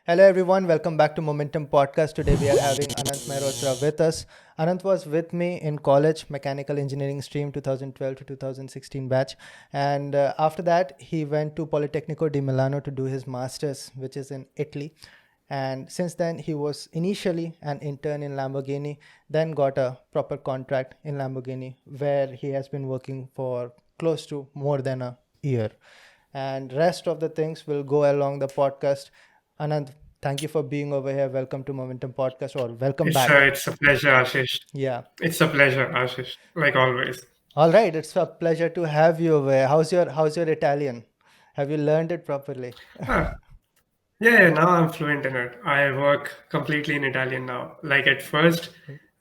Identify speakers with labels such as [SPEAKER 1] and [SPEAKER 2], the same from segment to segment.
[SPEAKER 1] Hello everyone, welcome back to Momentum Podcast. Today we are having Anant Mehrotra with us. Anant was with me in college, mechanical engineering stream 2012 to 2016 batch. And after that, he went to Politecnico di Milano to do his master's, which is in Italy. And since then, he was initially an intern in Lamborghini, then got a proper contract in Lamborghini, where he has been working for close to more than a year. And rest of the things will go along the podcast. Anand, thank you for being over here. Welcome to Momentum Podcast, or welcome
[SPEAKER 2] It's
[SPEAKER 1] back.
[SPEAKER 2] a, it's a pleasure, Ashish.
[SPEAKER 1] Yeah.
[SPEAKER 2] It's a pleasure, Ashish, like always.
[SPEAKER 1] All right. It's a pleasure to have you over here. How's your Italian? Have you learned it properly?
[SPEAKER 2] Ah, yeah, now I'm fluent in it. I work completely in Italian now. Like at first,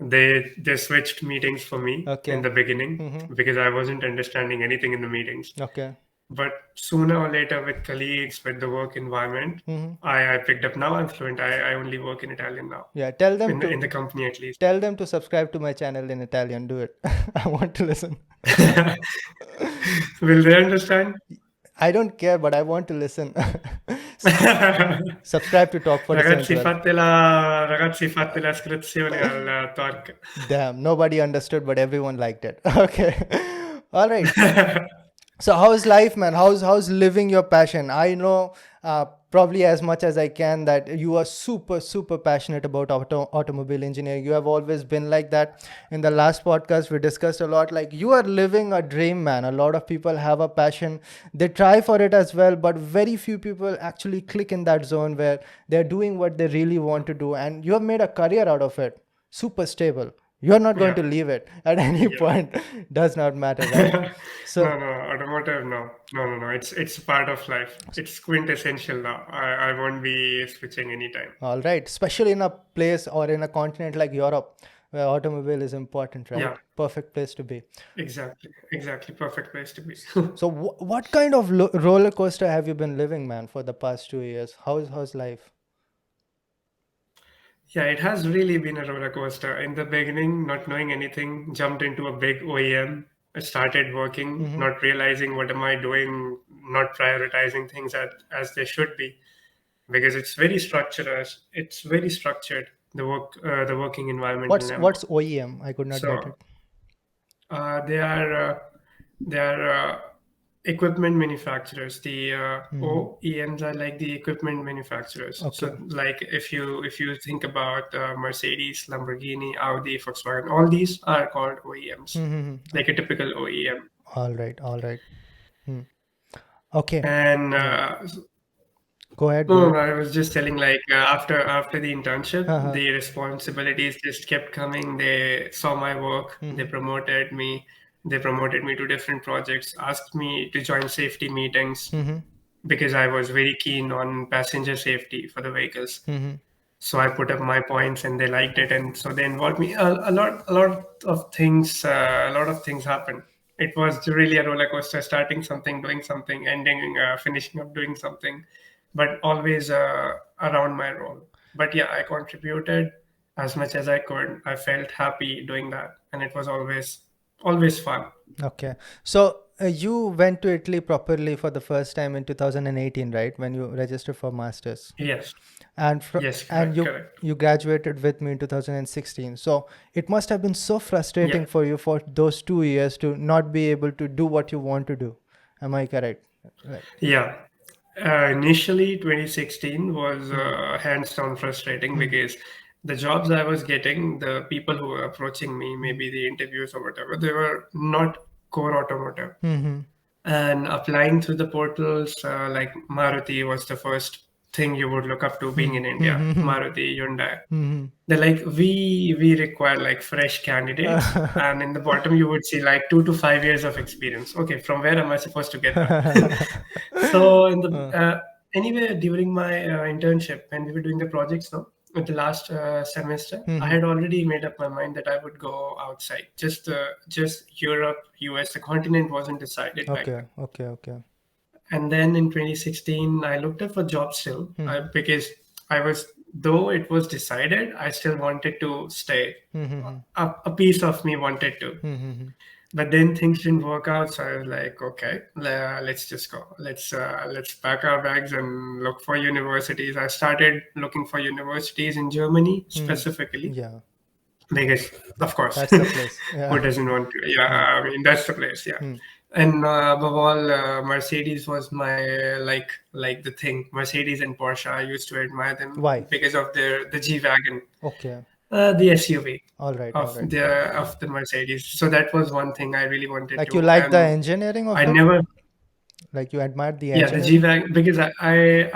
[SPEAKER 2] they switched meetings for me in
[SPEAKER 1] Okay.
[SPEAKER 2] the beginning
[SPEAKER 1] Mm-hmm.
[SPEAKER 2] because I wasn't understanding anything in the meetings.
[SPEAKER 1] Okay.
[SPEAKER 2] But sooner or later, with colleagues, with the work environment,
[SPEAKER 1] Mm-hmm.
[SPEAKER 2] I picked up. Now I'm fluent. I only work in Italian now,
[SPEAKER 1] Yeah. Tell them
[SPEAKER 2] in the
[SPEAKER 1] to
[SPEAKER 2] company at least.
[SPEAKER 1] tell them to subscribe to my channel in Italian. Do it. I want to listen.
[SPEAKER 2] Will they understand?
[SPEAKER 1] I don't care, but I want to listen. Subscribe to Talk 47
[SPEAKER 2] Ragazzi,
[SPEAKER 1] 12.
[SPEAKER 2] ragazzi, fate la iscrizione al talk.
[SPEAKER 1] Damn, nobody understood, but everyone liked it. Okay. All right. So how's life, man? How's living your passion? I know probably as much as I can that you are super passionate about automobile engineering. You have always been like that. In the last podcast, we discussed a lot. Like you are living a dream, man. A lot of people have a passion. They try for it as well, but very few people actually click in that zone where they're doing what they really want to do, and you have made a career out of it. Super stable. You're not going
[SPEAKER 2] Yeah,
[SPEAKER 1] to leave it at any
[SPEAKER 2] yeah.
[SPEAKER 1] point. Does not matter, right? So
[SPEAKER 2] No, automotive, no. No. It's part of life. It's quintessential now. I won't be switching anytime.
[SPEAKER 1] all right, especially in a place or in a continent like Europe, where automobile is important, right?
[SPEAKER 2] Yeah,
[SPEAKER 1] Perfect place to be.
[SPEAKER 2] exactly. Perfect place to be.
[SPEAKER 1] So, what kind of roller coaster have you been living, man, for the past 2 years? How's life?
[SPEAKER 2] Yeah, it has really been a roller coaster. In the beginning, not knowing anything, jumped into a big OEM, started working,
[SPEAKER 1] Mm-hmm.
[SPEAKER 2] not realizing what am I doing, not prioritizing things as they should be, because it's very structured, the working environment in them.
[SPEAKER 1] What's OEM? I could not get it.
[SPEAKER 2] So uh, they are uh, they are equipment manufacturers. The
[SPEAKER 1] Mm-hmm.
[SPEAKER 2] OEMs are like the equipment manufacturers.
[SPEAKER 1] Okay.
[SPEAKER 2] So like if you think about Mercedes, Lamborghini, Audi, Volkswagen, all these are called OEMs,
[SPEAKER 1] Mm-hmm.
[SPEAKER 2] like a
[SPEAKER 1] Okay.
[SPEAKER 2] typical OEM.
[SPEAKER 1] All right. All right. Hmm. Okay.
[SPEAKER 2] And
[SPEAKER 1] Yeah. Go ahead. Go
[SPEAKER 2] no,
[SPEAKER 1] ahead.
[SPEAKER 2] I was just telling like after the internship,
[SPEAKER 1] Uh-huh.
[SPEAKER 2] the responsibilities just kept coming. They saw my work, they
[SPEAKER 1] Mm-hmm.
[SPEAKER 2] promoted me, to different projects, asked me to join safety meetings
[SPEAKER 1] Mm-hmm.
[SPEAKER 2] because I was very keen on passenger safety for the vehicles.
[SPEAKER 1] Mm-hmm.
[SPEAKER 2] So I put up my points, and they liked it, and so they involved me. A lot of things happened. It was really a roller coaster, starting something, doing something, ending, finishing up doing something, but always around my role. But yeah, I contributed as much as I could. I felt happy doing that, and it was always fun.
[SPEAKER 1] Okay. So you went to Italy properly for the first time in 2018, right? When you registered for masters.
[SPEAKER 2] Yes,
[SPEAKER 1] And
[SPEAKER 2] yes,
[SPEAKER 1] and
[SPEAKER 2] correct, correct.
[SPEAKER 1] you graduated with me in 2016. So it must have been so
[SPEAKER 2] Yeah,
[SPEAKER 1] frustrating for you for those 2 years to not be able to do what you want to do. Am I correct? Right.
[SPEAKER 2] yeah. Initially, 2016 was
[SPEAKER 1] Hmm.
[SPEAKER 2] hands down frustrating
[SPEAKER 1] Hmm.
[SPEAKER 2] because the jobs I was getting, the people who were approaching me,
[SPEAKER 1] Hmm.
[SPEAKER 2] maybe the interviews or whatever, they were not core automotive.
[SPEAKER 1] Hmm.
[SPEAKER 2] And applying through the portals, like Maruti was the first thing you would look up to being
[SPEAKER 1] Hmm.
[SPEAKER 2] in India.
[SPEAKER 1] Hmm. Hmm.
[SPEAKER 2] Maruti, Hyundai.
[SPEAKER 1] Hmm.
[SPEAKER 2] They're like, we require like fresh candidates. And in the bottom, you would see like 2 to 5 years of experience. Okay, from where am I supposed to get that? So in the anyway, during my internship, when we were doing the projects now, with the last semester, I
[SPEAKER 1] Hmm.
[SPEAKER 2] had already made up my mind that I would go outside, just Europe, US. The continent wasn't decided back
[SPEAKER 1] Okay.
[SPEAKER 2] then.
[SPEAKER 1] Okay. Okay.
[SPEAKER 2] And then in 2016, I looked up for jobs still
[SPEAKER 1] Hmm.
[SPEAKER 2] because I was, though it was decided, I still wanted to stay.
[SPEAKER 1] Hmm.
[SPEAKER 2] A piece of me wanted to.
[SPEAKER 1] Hmm.
[SPEAKER 2] But then things didn't work out, so I was like, okay, let's just go. Let's pack our bags and look for universities. I started looking for universities in Germany specifically
[SPEAKER 1] Yeah,
[SPEAKER 2] because, of course,
[SPEAKER 1] that's the place.
[SPEAKER 2] who
[SPEAKER 1] Yeah.
[SPEAKER 2] doesn't want to? Yeah, I mean that's the place. Yeah,
[SPEAKER 1] Hmm.
[SPEAKER 2] and above all, Mercedes was my like the thing. Mercedes and Porsche, I used to admire them
[SPEAKER 1] Why?
[SPEAKER 2] because of the G wagon,
[SPEAKER 1] Okay.
[SPEAKER 2] the SUV
[SPEAKER 1] All right. All
[SPEAKER 2] of
[SPEAKER 1] right.
[SPEAKER 2] the Mercedes. So that was one thing I really wanted
[SPEAKER 1] Like you
[SPEAKER 2] to,
[SPEAKER 1] like the
[SPEAKER 2] and
[SPEAKER 1] engineering
[SPEAKER 2] I
[SPEAKER 1] of it?
[SPEAKER 2] never,
[SPEAKER 1] Like you admired the
[SPEAKER 2] yeah, the G
[SPEAKER 1] engineering?
[SPEAKER 2] wagon because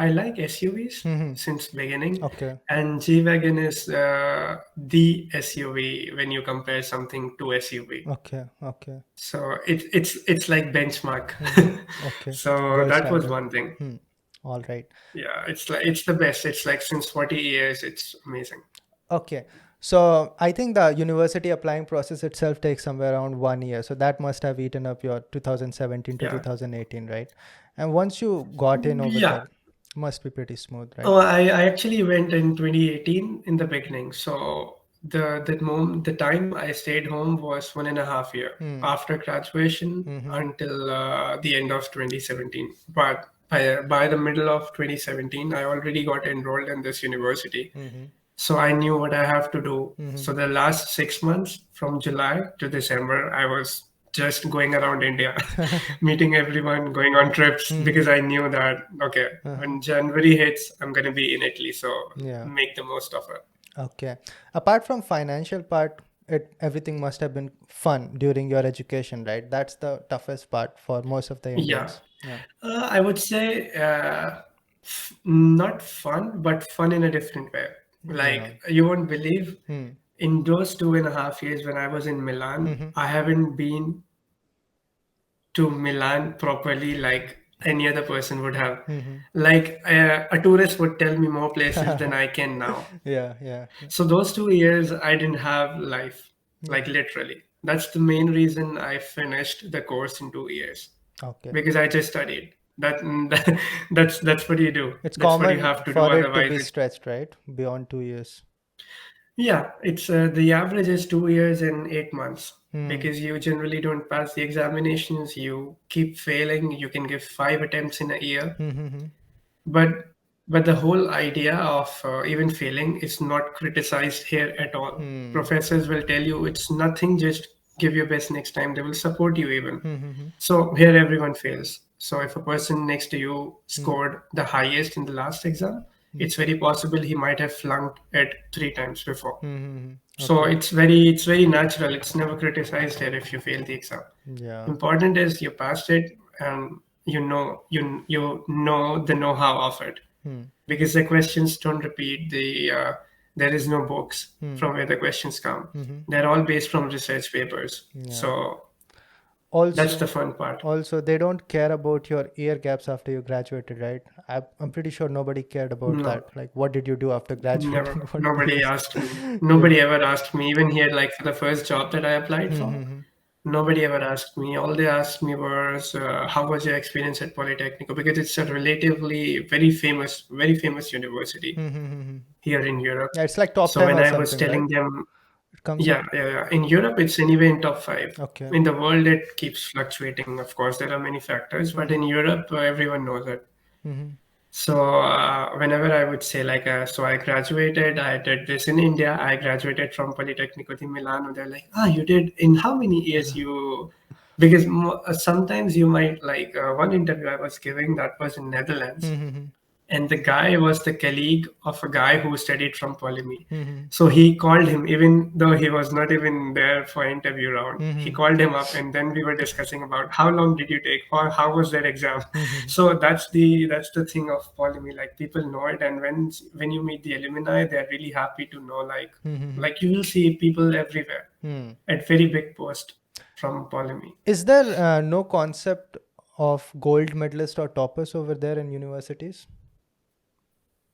[SPEAKER 2] I like SUVs
[SPEAKER 1] Mm-hmm.
[SPEAKER 2] since beginning,
[SPEAKER 1] Okay.
[SPEAKER 2] and G wagon is the SUV when you compare something to SUV.
[SPEAKER 1] Okay. Okay.
[SPEAKER 2] So it's like benchmark.
[SPEAKER 1] Mm-hmm. Okay.
[SPEAKER 2] So
[SPEAKER 1] Gold
[SPEAKER 2] that was
[SPEAKER 1] standard.
[SPEAKER 2] one thing.
[SPEAKER 1] Hmm. All right.
[SPEAKER 2] Yeah, it's the best. It's like since 40 years, it's amazing.
[SPEAKER 1] Okay. So I think the university applying process itself takes somewhere around 1 year. So that must have eaten up your 2017 to
[SPEAKER 2] Yeah.
[SPEAKER 1] 2018, right? And once you got in over
[SPEAKER 2] Yeah.
[SPEAKER 1] there, must be pretty smooth, right?
[SPEAKER 2] Oh, I actually went in 2018 in the beginning. So the time I stayed home was 1.5 year
[SPEAKER 1] Hmm.
[SPEAKER 2] after graduation
[SPEAKER 1] Mm-hmm.
[SPEAKER 2] until the end of 2017. But by the middle of 2017, I already got enrolled in this university.
[SPEAKER 1] Mm-hmm.
[SPEAKER 2] So I knew what I have to do.
[SPEAKER 1] Mm-hmm.
[SPEAKER 2] So the last 6 months from July to December, I was just going around India, meeting everyone, going on trips
[SPEAKER 1] Mm-hmm.
[SPEAKER 2] because I knew that, okay,
[SPEAKER 1] Uh-huh.
[SPEAKER 2] when January hits, I'm going to be in Italy. So
[SPEAKER 1] Yeah.
[SPEAKER 2] make the most of it.
[SPEAKER 1] Okay. Apart from financial part, it everything must have been fun during your education, right? That's the toughest part for most of the
[SPEAKER 2] Yeah.
[SPEAKER 1] Indians. Yeah.
[SPEAKER 2] I would say not fun, but fun in a different way.
[SPEAKER 1] Yeah.
[SPEAKER 2] Like, you won't believe
[SPEAKER 1] Hmm.
[SPEAKER 2] in those 2.5 years when I was in Milan,
[SPEAKER 1] Mm-hmm.
[SPEAKER 2] I haven't been to Milan properly like any other person would have.
[SPEAKER 1] Mm-hmm.
[SPEAKER 2] Like a tourist would tell me more places than I can now.
[SPEAKER 1] Yeah. Yeah.
[SPEAKER 2] So those 2 years I didn't have life,
[SPEAKER 1] Yeah.
[SPEAKER 2] like literally. That's the main reason I finished the course in 2 years
[SPEAKER 1] Okay.
[SPEAKER 2] because I just studied. That's what you do.
[SPEAKER 1] It's
[SPEAKER 2] That's what you
[SPEAKER 1] common
[SPEAKER 2] have to do.
[SPEAKER 1] for it to
[SPEAKER 2] Otherwise,
[SPEAKER 1] be stretched, right? Beyond 2 years.
[SPEAKER 2] yeah, it's the average is 2 years and 8 months
[SPEAKER 1] Hmm.
[SPEAKER 2] because you generally don't pass the examinations. You keep failing. You can give 5 attempts in a year,
[SPEAKER 1] Mm-hmm.
[SPEAKER 2] but the whole idea of even failing is not criticized here at all.
[SPEAKER 1] Hmm.
[SPEAKER 2] Professors will tell you it's nothing. Just give your best next time. They will support you even.
[SPEAKER 1] Mm-hmm.
[SPEAKER 2] So here everyone fails. So if a person next to you
[SPEAKER 1] Hmm.
[SPEAKER 2] scored the highest in the last exam, it's very possible he might have flunked it 3 times before.
[SPEAKER 1] Mm-hmm.
[SPEAKER 2] So
[SPEAKER 1] Okay.
[SPEAKER 2] it's very natural. It's never criticized here if you fail the exam.
[SPEAKER 1] Yeah.
[SPEAKER 2] Important is you passed it and you know the know-how of it
[SPEAKER 1] Hmm.
[SPEAKER 2] because the questions don't repeat. There is no books
[SPEAKER 1] Hmm.
[SPEAKER 2] from where the questions come.
[SPEAKER 1] Mm-hmm.
[SPEAKER 2] They're all based from research papers.
[SPEAKER 1] Yeah.
[SPEAKER 2] So that's the
[SPEAKER 1] Also,
[SPEAKER 2] fun part.
[SPEAKER 1] also they don't care about your year gaps after you graduated, right? I'm pretty sure nobody cared about
[SPEAKER 2] No,
[SPEAKER 1] that. Like, what did you do after graduating
[SPEAKER 2] never.
[SPEAKER 1] for two
[SPEAKER 2] Nobody
[SPEAKER 1] years?
[SPEAKER 2] asked me.
[SPEAKER 1] Yeah.
[SPEAKER 2] Nobody ever asked me. Even here, like for the first job that I applied for,
[SPEAKER 1] Mm-hmm.
[SPEAKER 2] nobody ever asked me. All they asked me was, "How was your experience at Politecnico?" Because it's a relatively very famous university
[SPEAKER 1] Mm-hmm.
[SPEAKER 2] here in Europe.
[SPEAKER 1] Yeah, it's like top
[SPEAKER 2] So
[SPEAKER 1] 10
[SPEAKER 2] when
[SPEAKER 1] or
[SPEAKER 2] I was
[SPEAKER 1] something, right?
[SPEAKER 2] telling them,
[SPEAKER 1] It comes
[SPEAKER 2] yeah,
[SPEAKER 1] up.
[SPEAKER 2] yeah, yeah. In Europe, it's anyway in top five.
[SPEAKER 1] Okay.
[SPEAKER 2] In the world, it keeps fluctuating. Of course, there are many factors, but in
[SPEAKER 1] Mm-hmm.
[SPEAKER 2] Europe, everyone knows it.
[SPEAKER 1] Mm-hmm.
[SPEAKER 2] So whenever I would say like, so I graduated, I did this in India. I graduated from Politecnico di Milano. They're like, you did in how many years you? Because sometimes you might like one interview I was giving that was in Netherlands,
[SPEAKER 1] Mm-hmm.
[SPEAKER 2] and the guy was the colleague of a guy who studied from Polymy.
[SPEAKER 1] Mm-hmm.
[SPEAKER 2] So he called him, even though he was not even there for interview round. He
[SPEAKER 1] Mm-hmm.
[SPEAKER 2] called him up, and then we were discussing about how long did you take, or how was that exam.
[SPEAKER 1] Mm-hmm.
[SPEAKER 2] So that's the thing of Polymy. Like people know it, and when you meet the alumni, they're really happy to know.
[SPEAKER 1] Mm-hmm.
[SPEAKER 2] Like you will see people everywhere
[SPEAKER 1] Hmm.
[SPEAKER 2] at very big post from Polymy.
[SPEAKER 1] Is there no concept of gold medalist or toppers over there in universities?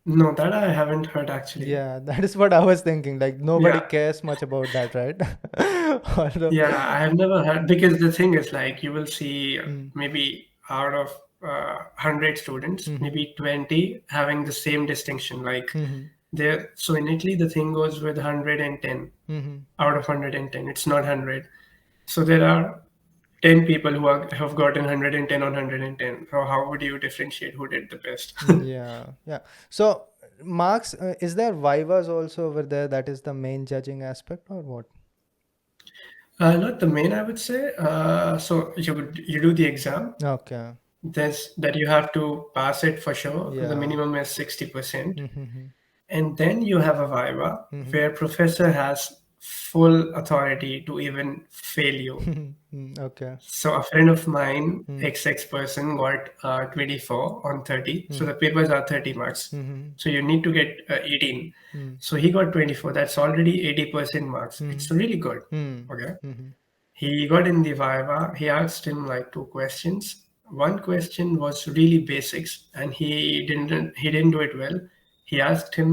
[SPEAKER 2] No, that I haven't heard actually.
[SPEAKER 1] Yeah, that is what I was thinking. Like nobody
[SPEAKER 2] Yeah.
[SPEAKER 1] cares much about that, right? Although,
[SPEAKER 2] Yeah, I have never heard because the thing is like you will see
[SPEAKER 1] mm,
[SPEAKER 2] maybe out of 100 students,
[SPEAKER 1] mm-hmm,
[SPEAKER 2] maybe 20 having the same distinction. Like
[SPEAKER 1] mm-hmm,
[SPEAKER 2] there, so in Italy the thing goes with 110
[SPEAKER 1] mm-hmm,
[SPEAKER 2] out of 110. It's not 100. So there are 10 people have gotten 110 on 110. So how would you differentiate who did the best?
[SPEAKER 1] Yeah, yeah. So marks, is there vivas also over there? That is the main judging aspect, or what?
[SPEAKER 2] Not the main, I would say. So you do the exam.
[SPEAKER 1] Okay.
[SPEAKER 2] There's that you have to pass it for sure. The
[SPEAKER 1] Yeah.
[SPEAKER 2] minimum is 60%.
[SPEAKER 1] Mm-hmm.
[SPEAKER 2] And then you have a viva
[SPEAKER 1] Mm-hmm.
[SPEAKER 2] where professor has full authority to even fail you.
[SPEAKER 1] Okay.
[SPEAKER 2] So a friend of mine,
[SPEAKER 1] Mm.
[SPEAKER 2] XX person, got 24 on 30. So
[SPEAKER 1] Mm.
[SPEAKER 2] the papers are 30 marks.
[SPEAKER 1] Mm-hmm.
[SPEAKER 2] So you need to get 18.
[SPEAKER 1] Mm.
[SPEAKER 2] So he got 24. That's already 80% marks.
[SPEAKER 1] Mm.
[SPEAKER 2] It's really good.
[SPEAKER 1] Mm.
[SPEAKER 2] Okay.
[SPEAKER 1] Mm-hmm.
[SPEAKER 2] He got in the viva. He asked him like two questions. One question was really basics, and he didn't do it well. He asked him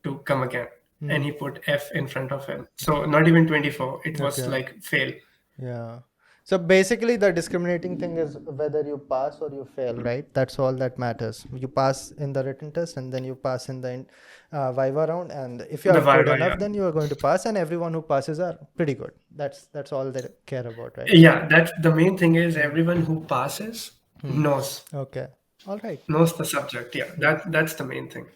[SPEAKER 2] to come again, and
[SPEAKER 1] Mm.
[SPEAKER 2] he put F in front of him. So not even 24. It was
[SPEAKER 1] Okay.
[SPEAKER 2] like fail.
[SPEAKER 1] Yeah. So basically, the discriminating thing is whether you pass or you fail, right? That's all that matters. You pass in the written test, and then you pass in the viva round. And if you
[SPEAKER 2] The
[SPEAKER 1] are good
[SPEAKER 2] viva,
[SPEAKER 1] enough,
[SPEAKER 2] yeah.
[SPEAKER 1] then you are going to pass. And everyone who passes are pretty good. That's all they care about, right?
[SPEAKER 2] Yeah, that's the main thing is everyone who passes
[SPEAKER 1] Hmm.
[SPEAKER 2] knows
[SPEAKER 1] Okay. All right.
[SPEAKER 2] knows the subject. Yeah, that's the main thing.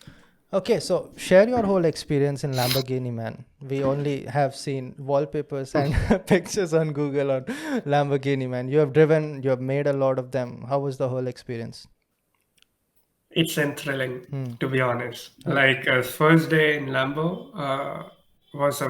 [SPEAKER 1] Okay, so share your whole experience in Lamborghini, man. We only have seen wallpapers and pictures on Google on Lamborghini, man. You have driven, you have made a lot of them. How was the whole experience?
[SPEAKER 2] It's thrilling,
[SPEAKER 1] Hmm.
[SPEAKER 2] to be honest.
[SPEAKER 1] Oh.
[SPEAKER 2] Like first day in Lambo was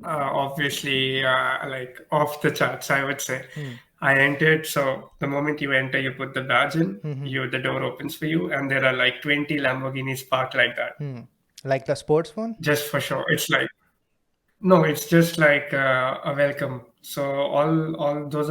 [SPEAKER 2] obviously like off the charts, I would say.
[SPEAKER 1] Hmm.
[SPEAKER 2] I entered, so the moment you enter, you put the badge in,
[SPEAKER 1] Mm-hmm.
[SPEAKER 2] the door opens for you, and there are like 20 Lamborghinis parked like that,
[SPEAKER 1] Hmm. Like the sports one?
[SPEAKER 2] just for sure. It's like no, it's just like a welcome. So all those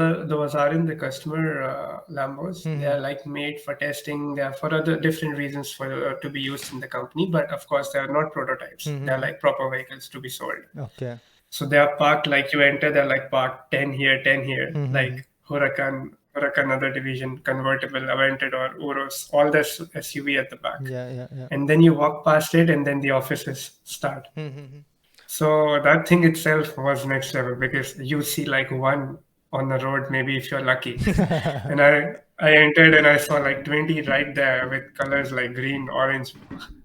[SPEAKER 2] aren't the customer Lambos. They
[SPEAKER 1] Mm-hmm.
[SPEAKER 2] are like made for testing. They are for other different reasons for to be used in the company. But of course, they are not prototypes. They are
[SPEAKER 1] Mm-hmm.
[SPEAKER 2] like proper vehicles to be sold.
[SPEAKER 1] Okay.
[SPEAKER 2] So they are parked like you enter. They're like parked 10 here,
[SPEAKER 1] Mm-hmm.
[SPEAKER 2] like Huracan, other division, convertible, Aventador, Urus, all this SUV at the back.
[SPEAKER 1] Yeah, yeah, yeah.
[SPEAKER 2] And then you walk past it, and then the offices start.
[SPEAKER 1] Mm-hmm.
[SPEAKER 2] So that thing itself was next level because you see like one on the road, maybe if you're lucky. And I entered and I saw like 20 right there with colors like green, orange,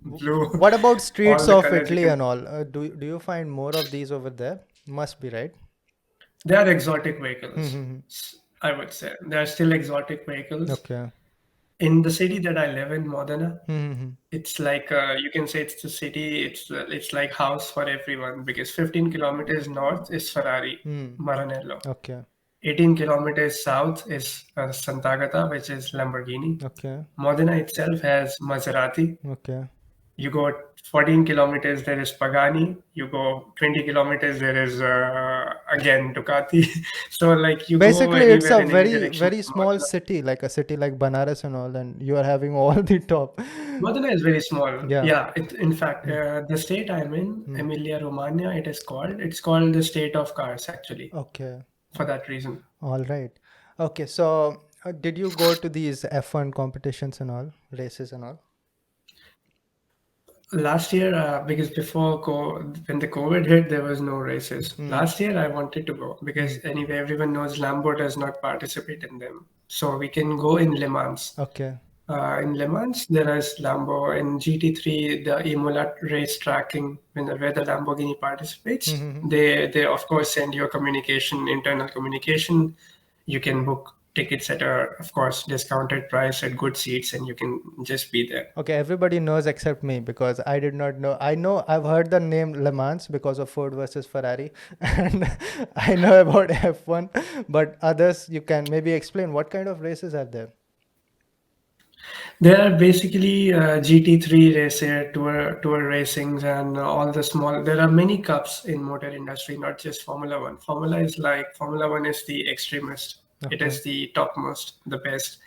[SPEAKER 2] blue,
[SPEAKER 1] What about
[SPEAKER 2] all
[SPEAKER 1] streets
[SPEAKER 2] the
[SPEAKER 1] of
[SPEAKER 2] colors you
[SPEAKER 1] Italy
[SPEAKER 2] can.
[SPEAKER 1] and all? Do you find more of these over there? Must be, right?
[SPEAKER 2] They are exotic vehicles,
[SPEAKER 1] Mm-hmm.
[SPEAKER 2] I would say. They are still exotic vehicles.
[SPEAKER 1] Okay.
[SPEAKER 2] In the city that I live in, Modena,
[SPEAKER 1] Mm-hmm.
[SPEAKER 2] it's like you can say it's the city. It's like house for everyone because 15 kilometers north is Ferrari,
[SPEAKER 1] Mm.
[SPEAKER 2] Maranello.
[SPEAKER 1] Okay.
[SPEAKER 2] 18 kilometers south is Sant'Agata, which is Lamborghini.
[SPEAKER 1] Okay.
[SPEAKER 2] Modena itself has Maserati.
[SPEAKER 1] Okay.
[SPEAKER 2] You go 14 kilometers, there is Pagani. You go 20 kilometers, there is again Ducati. So like you go
[SPEAKER 1] Basically, it's
[SPEAKER 2] anywhere
[SPEAKER 1] a
[SPEAKER 2] in any
[SPEAKER 1] very,
[SPEAKER 2] direction
[SPEAKER 1] very
[SPEAKER 2] from
[SPEAKER 1] small
[SPEAKER 2] Modena.
[SPEAKER 1] city, like a city like Banaras and all, and you are having all the top.
[SPEAKER 2] Modena is very small.
[SPEAKER 1] Yeah.
[SPEAKER 2] Yeah, in fact,
[SPEAKER 1] Mm.
[SPEAKER 2] the state I'm in,
[SPEAKER 1] Mm.
[SPEAKER 2] Emilia Romagna, it is called. It's called the state of cars, actually,
[SPEAKER 1] Okay.
[SPEAKER 2] for that reason.
[SPEAKER 1] All right. Okay. So, did you go to these F1 competitions and all, races and all?
[SPEAKER 2] Last year, because when the COVID hit, there was no races.
[SPEAKER 1] Mm.
[SPEAKER 2] Last year, I wanted to go because
[SPEAKER 1] Mm.
[SPEAKER 2] anyway, everyone knows Lambo does not participate in them. So we can go in Le Mans.
[SPEAKER 1] Okay.
[SPEAKER 2] In Le Mans, there is Lambo. In GT3, the Imola race tracking, where the Lamborghini participates,
[SPEAKER 1] Mm-hmm.
[SPEAKER 2] they of course send you a internal communication. You can book tickets at a, of course, discounted price at good seats, and you can just be there.
[SPEAKER 1] Okay, everybody knows except me because I did not know. I know I've heard the name Le Mans because of Ford versus Ferrari, and I know about F1, but others you can maybe explain what kind of races are there?
[SPEAKER 2] There are basically GT3 racer, tour racings, and all the small. There are many cups in motor industry, not just Formula One. Formula One is the extremist. It
[SPEAKER 1] Okay.
[SPEAKER 2] is the topmost, the best.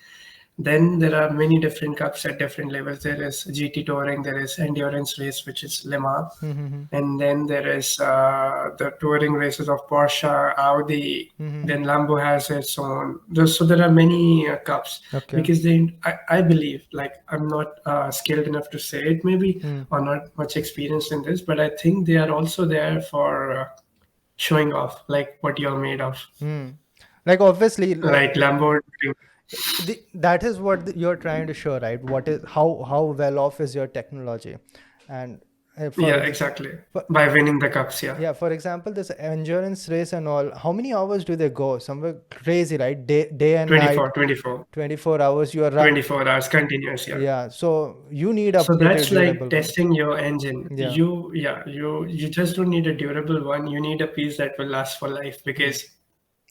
[SPEAKER 2] Then there are many different cups at different levels. There is GT touring, there is endurance race, which is Le Mans,
[SPEAKER 1] Mm-hmm.
[SPEAKER 2] and then there is the touring races of Porsche, Audi.
[SPEAKER 1] Mm-hmm.
[SPEAKER 2] Then Lambo has its own. So there are many cups
[SPEAKER 1] Okay.
[SPEAKER 2] because I believe, like I'm not skilled enough to say it maybe
[SPEAKER 1] Mm.
[SPEAKER 2] or not much experienced in this, but I think they are also there for showing off like what you're made of.
[SPEAKER 1] Mm. Like obviously,
[SPEAKER 2] like Lamborghini.
[SPEAKER 1] that is what you're trying to show, right? What is how well off is your technology, and
[SPEAKER 2] Yeah, exactly.
[SPEAKER 1] for
[SPEAKER 2] By winning the cups, yeah.
[SPEAKER 1] yeah, for example, this endurance race and all. How many hours do they go? Somewhere crazy, right? Day and night,
[SPEAKER 2] 24, 24,
[SPEAKER 1] 24 hours. You are
[SPEAKER 2] 24 hours continuous, yeah.
[SPEAKER 1] yeah. So you need a
[SPEAKER 2] So
[SPEAKER 1] pretty
[SPEAKER 2] that's
[SPEAKER 1] durable
[SPEAKER 2] like
[SPEAKER 1] one.
[SPEAKER 2] testing your engine.
[SPEAKER 1] Yeah.
[SPEAKER 2] You just don't need a durable one. You need a piece that will last for life,
[SPEAKER 1] Hmm.
[SPEAKER 2] because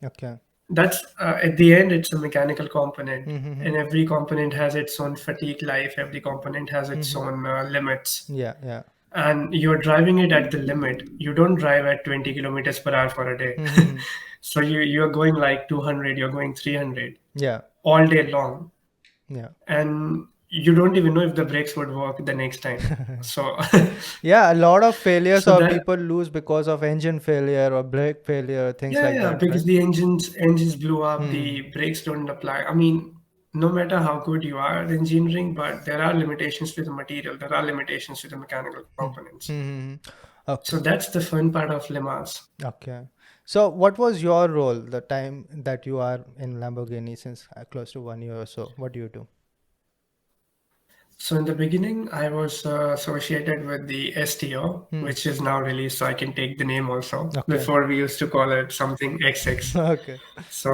[SPEAKER 1] Okay.
[SPEAKER 2] that's at the end it's a mechanical component,
[SPEAKER 1] Mm-hmm.
[SPEAKER 2] and every component has its own fatigue life. Every component has its
[SPEAKER 1] Mm-hmm.
[SPEAKER 2] own limits,
[SPEAKER 1] Yeah. Yeah.
[SPEAKER 2] and you're driving it at the limit. You don't drive at 20 kilometers per hour for a day.
[SPEAKER 1] Mm-hmm.
[SPEAKER 2] So you're going like 200, you're going 300
[SPEAKER 1] Yeah.
[SPEAKER 2] all day long,
[SPEAKER 1] Yeah.
[SPEAKER 2] and you don't even know if the brakes would work the next time. So
[SPEAKER 1] Yeah, a lot of failures
[SPEAKER 2] so
[SPEAKER 1] or
[SPEAKER 2] that
[SPEAKER 1] people lose because of engine failure or brake failure, things like
[SPEAKER 2] yeah,
[SPEAKER 1] that,
[SPEAKER 2] because
[SPEAKER 1] right?
[SPEAKER 2] the engines blew up,
[SPEAKER 1] Hmm.
[SPEAKER 2] the brakes don't apply. I mean, no matter how good you are at engineering, but there are limitations with the material, there are limitations with the mechanical components.
[SPEAKER 1] Hmm.
[SPEAKER 2] So
[SPEAKER 1] Okay.
[SPEAKER 2] that's the fun part of Limas.
[SPEAKER 1] Okay. So what was your role the time that you are in Lamborghini since close to 1 year or so? What do you do?
[SPEAKER 2] So in the beginning, I was associated with the STO,
[SPEAKER 1] Hmm.
[SPEAKER 2] which is now released, so I can take the name also.
[SPEAKER 1] Okay.
[SPEAKER 2] Before we used to call it something XX.
[SPEAKER 1] Okay.
[SPEAKER 2] So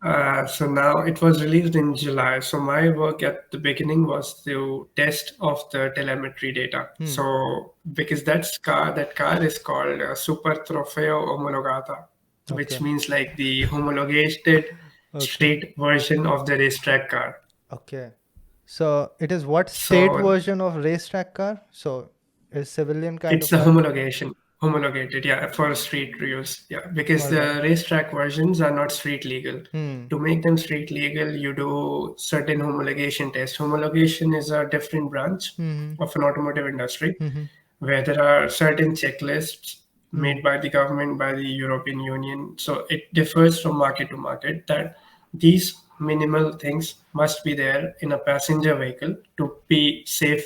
[SPEAKER 1] Yeah.
[SPEAKER 2] so now it was released in July. So my work at the beginning was to test of the telemetry data.
[SPEAKER 1] Hmm.
[SPEAKER 2] So because that car is called Super Trofeo Omologata, which
[SPEAKER 1] Okay.
[SPEAKER 2] means like the homologated
[SPEAKER 1] Okay.
[SPEAKER 2] street version of the racetrack car.
[SPEAKER 1] Okay. So it is what state
[SPEAKER 2] So
[SPEAKER 1] version of racetrack car? So it's civilian kind
[SPEAKER 2] it's
[SPEAKER 1] of
[SPEAKER 2] the
[SPEAKER 1] car?
[SPEAKER 2] homologated, yeah, for street use, yeah, because
[SPEAKER 1] All right.
[SPEAKER 2] the racetrack versions are not street legal.
[SPEAKER 1] Hmm.
[SPEAKER 2] To make them street legal, you do certain homologation tests. Homologation is a different branch
[SPEAKER 1] Hmm.
[SPEAKER 2] of an automotive industry
[SPEAKER 1] Hmm.
[SPEAKER 2] where there are certain checklists
[SPEAKER 1] Hmm.
[SPEAKER 2] made by the government, by the European Union. So it differs from market to market that these minimal things must be there in a passenger vehicle to be safe,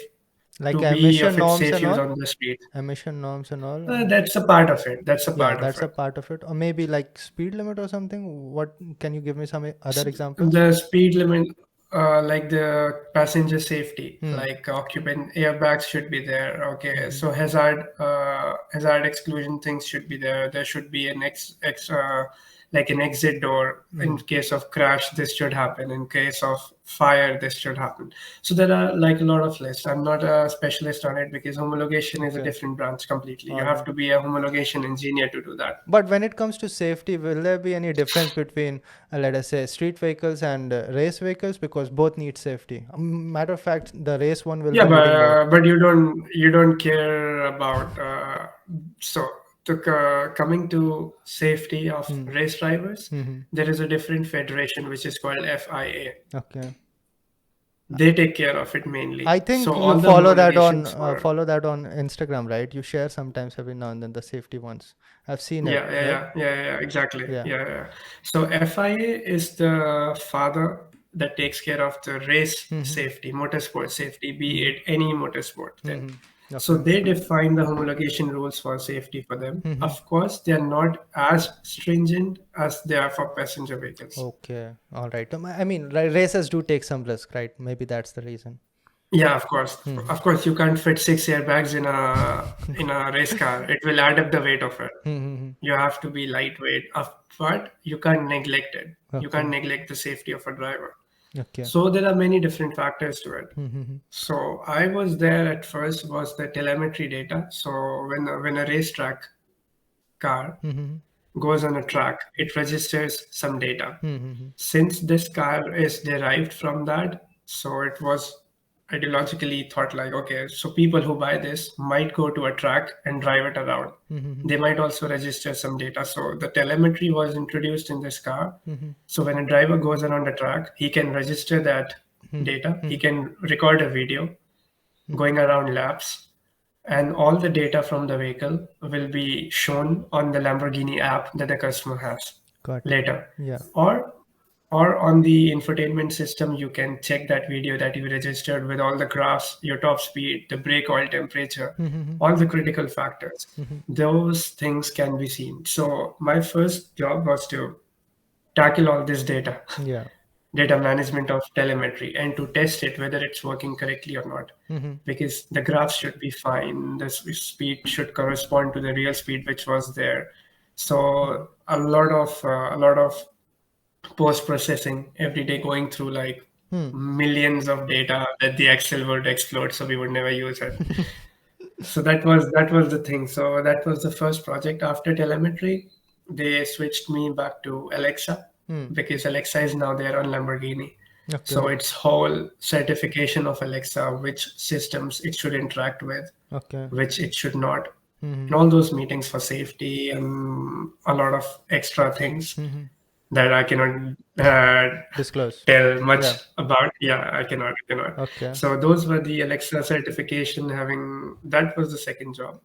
[SPEAKER 1] Like
[SPEAKER 2] to be
[SPEAKER 1] emission
[SPEAKER 2] of its
[SPEAKER 1] norms
[SPEAKER 2] safe
[SPEAKER 1] and
[SPEAKER 2] use
[SPEAKER 1] all?
[SPEAKER 2] on the street.
[SPEAKER 1] Emission norms and all?
[SPEAKER 2] That's a part of it. That's a
[SPEAKER 1] Yeah,
[SPEAKER 2] part of
[SPEAKER 1] that's a
[SPEAKER 2] it.
[SPEAKER 1] part of it. Or maybe like speed limit or something. What can you give me some other examples?
[SPEAKER 2] The speed limit, like the passenger safety,
[SPEAKER 1] Hmm.
[SPEAKER 2] like occupant airbags should be there. Okay,
[SPEAKER 1] Hmm.
[SPEAKER 2] so hazard exclusion things should be there. There should be an like an exit door in
[SPEAKER 1] Hmm.
[SPEAKER 2] case of crash. This should happen. In case of fire, this should happen. So there are like a lot of lists. I'm not a specialist on it because homologation is a
[SPEAKER 1] Okay.
[SPEAKER 2] different branch completely. You
[SPEAKER 1] All
[SPEAKER 2] have
[SPEAKER 1] right.
[SPEAKER 2] to be a homologation engineer to do that.
[SPEAKER 1] But when it comes to safety, will there be any difference between, let us say, street vehicles and race vehicles? Because both need safety. Matter of fact, the race one will
[SPEAKER 2] Yeah,
[SPEAKER 1] be needing more.
[SPEAKER 2] but you don't care about so coming to safety of
[SPEAKER 1] Hmm.
[SPEAKER 2] race drivers,
[SPEAKER 1] Hmm.
[SPEAKER 2] there is a different federation which is called FIA.
[SPEAKER 1] Okay.
[SPEAKER 2] They take care of it
[SPEAKER 1] I
[SPEAKER 2] mainly.
[SPEAKER 1] think
[SPEAKER 2] So
[SPEAKER 1] you
[SPEAKER 2] all the homologations for
[SPEAKER 1] follow that on Instagram, right? You share sometimes every now and then the safety ones. I've seen it, right?
[SPEAKER 2] exactly.
[SPEAKER 1] Yeah.
[SPEAKER 2] Yeah. So FIA is the father that takes care of the race
[SPEAKER 1] Mm-hmm.
[SPEAKER 2] safety, motorsport safety, be
[SPEAKER 1] Mm-hmm.
[SPEAKER 2] it any motorsport thing.
[SPEAKER 1] Mm-hmm.
[SPEAKER 2] So
[SPEAKER 1] Okay.
[SPEAKER 2] they define the homologation rules for safety for them.
[SPEAKER 1] Mm-hmm.
[SPEAKER 2] Of course, they are not as stringent as they are for passenger vehicles.
[SPEAKER 1] Okay. All right. I mean, races do take some risk, right? Maybe that's the reason.
[SPEAKER 2] Yeah, of course.
[SPEAKER 1] Mm-hmm.
[SPEAKER 2] Of course, you can't fit six airbags in a race car. It will add up the weight of it.
[SPEAKER 1] Mm-hmm.
[SPEAKER 2] You have to be lightweight, but you can't neglect it. You can't
[SPEAKER 1] Okay.
[SPEAKER 2] neglect the safety of a driver.
[SPEAKER 1] Okay.
[SPEAKER 2] So there are many different factors to it.
[SPEAKER 1] Mm-hmm.
[SPEAKER 2] So I was there at first was the telemetry data. So when a racetrack car
[SPEAKER 1] Mm-hmm.
[SPEAKER 2] goes on a track, it registers some data.
[SPEAKER 1] Mm-hmm.
[SPEAKER 2] Since this car is derived from that, so it was ideologically thought like, okay, so people who buy this might go to a track and drive it around.
[SPEAKER 1] Mm-hmm.
[SPEAKER 2] They might also register some data. So the telemetry was introduced in this car.
[SPEAKER 1] Mm-hmm.
[SPEAKER 2] So when a driver goes around the track, he can register that data. He can record a video going around laps, and all the data from the vehicle will be shown on the Lamborghini app that the customer has
[SPEAKER 1] Got it.
[SPEAKER 2] later.
[SPEAKER 1] Yeah.
[SPEAKER 2] Or or on the infotainment system, you can check that video that you registered with all the graphs, your top speed, the brake oil temperature, all the critical factors. Those things can be seen. So my first job was to tackle all this data,
[SPEAKER 1] Yeah.
[SPEAKER 2] data management of telemetry, and to test it whether it's working correctly or not. Because the graphs should be fine, the speed should correspond to the real speed which was there. So a lot of post processing every day, going through like millions of data that the Excel would explode, so we would never use it. So that was the thing. So that was the first project. After telemetry, they switched me back to Alexa, because Alexa is now there on Lamborghini. So
[SPEAKER 1] Okay.
[SPEAKER 2] it's whole certification of Alexa, which systems it should interact with,
[SPEAKER 1] Okay.
[SPEAKER 2] which it should not. And all those meetings for safety and a lot of extra things that I cannot
[SPEAKER 1] Disclose.
[SPEAKER 2] tell much
[SPEAKER 1] Yeah.
[SPEAKER 2] about. Yeah, I cannot.
[SPEAKER 1] Okay.
[SPEAKER 2] So those were the Alexa certification. Having that was the second job,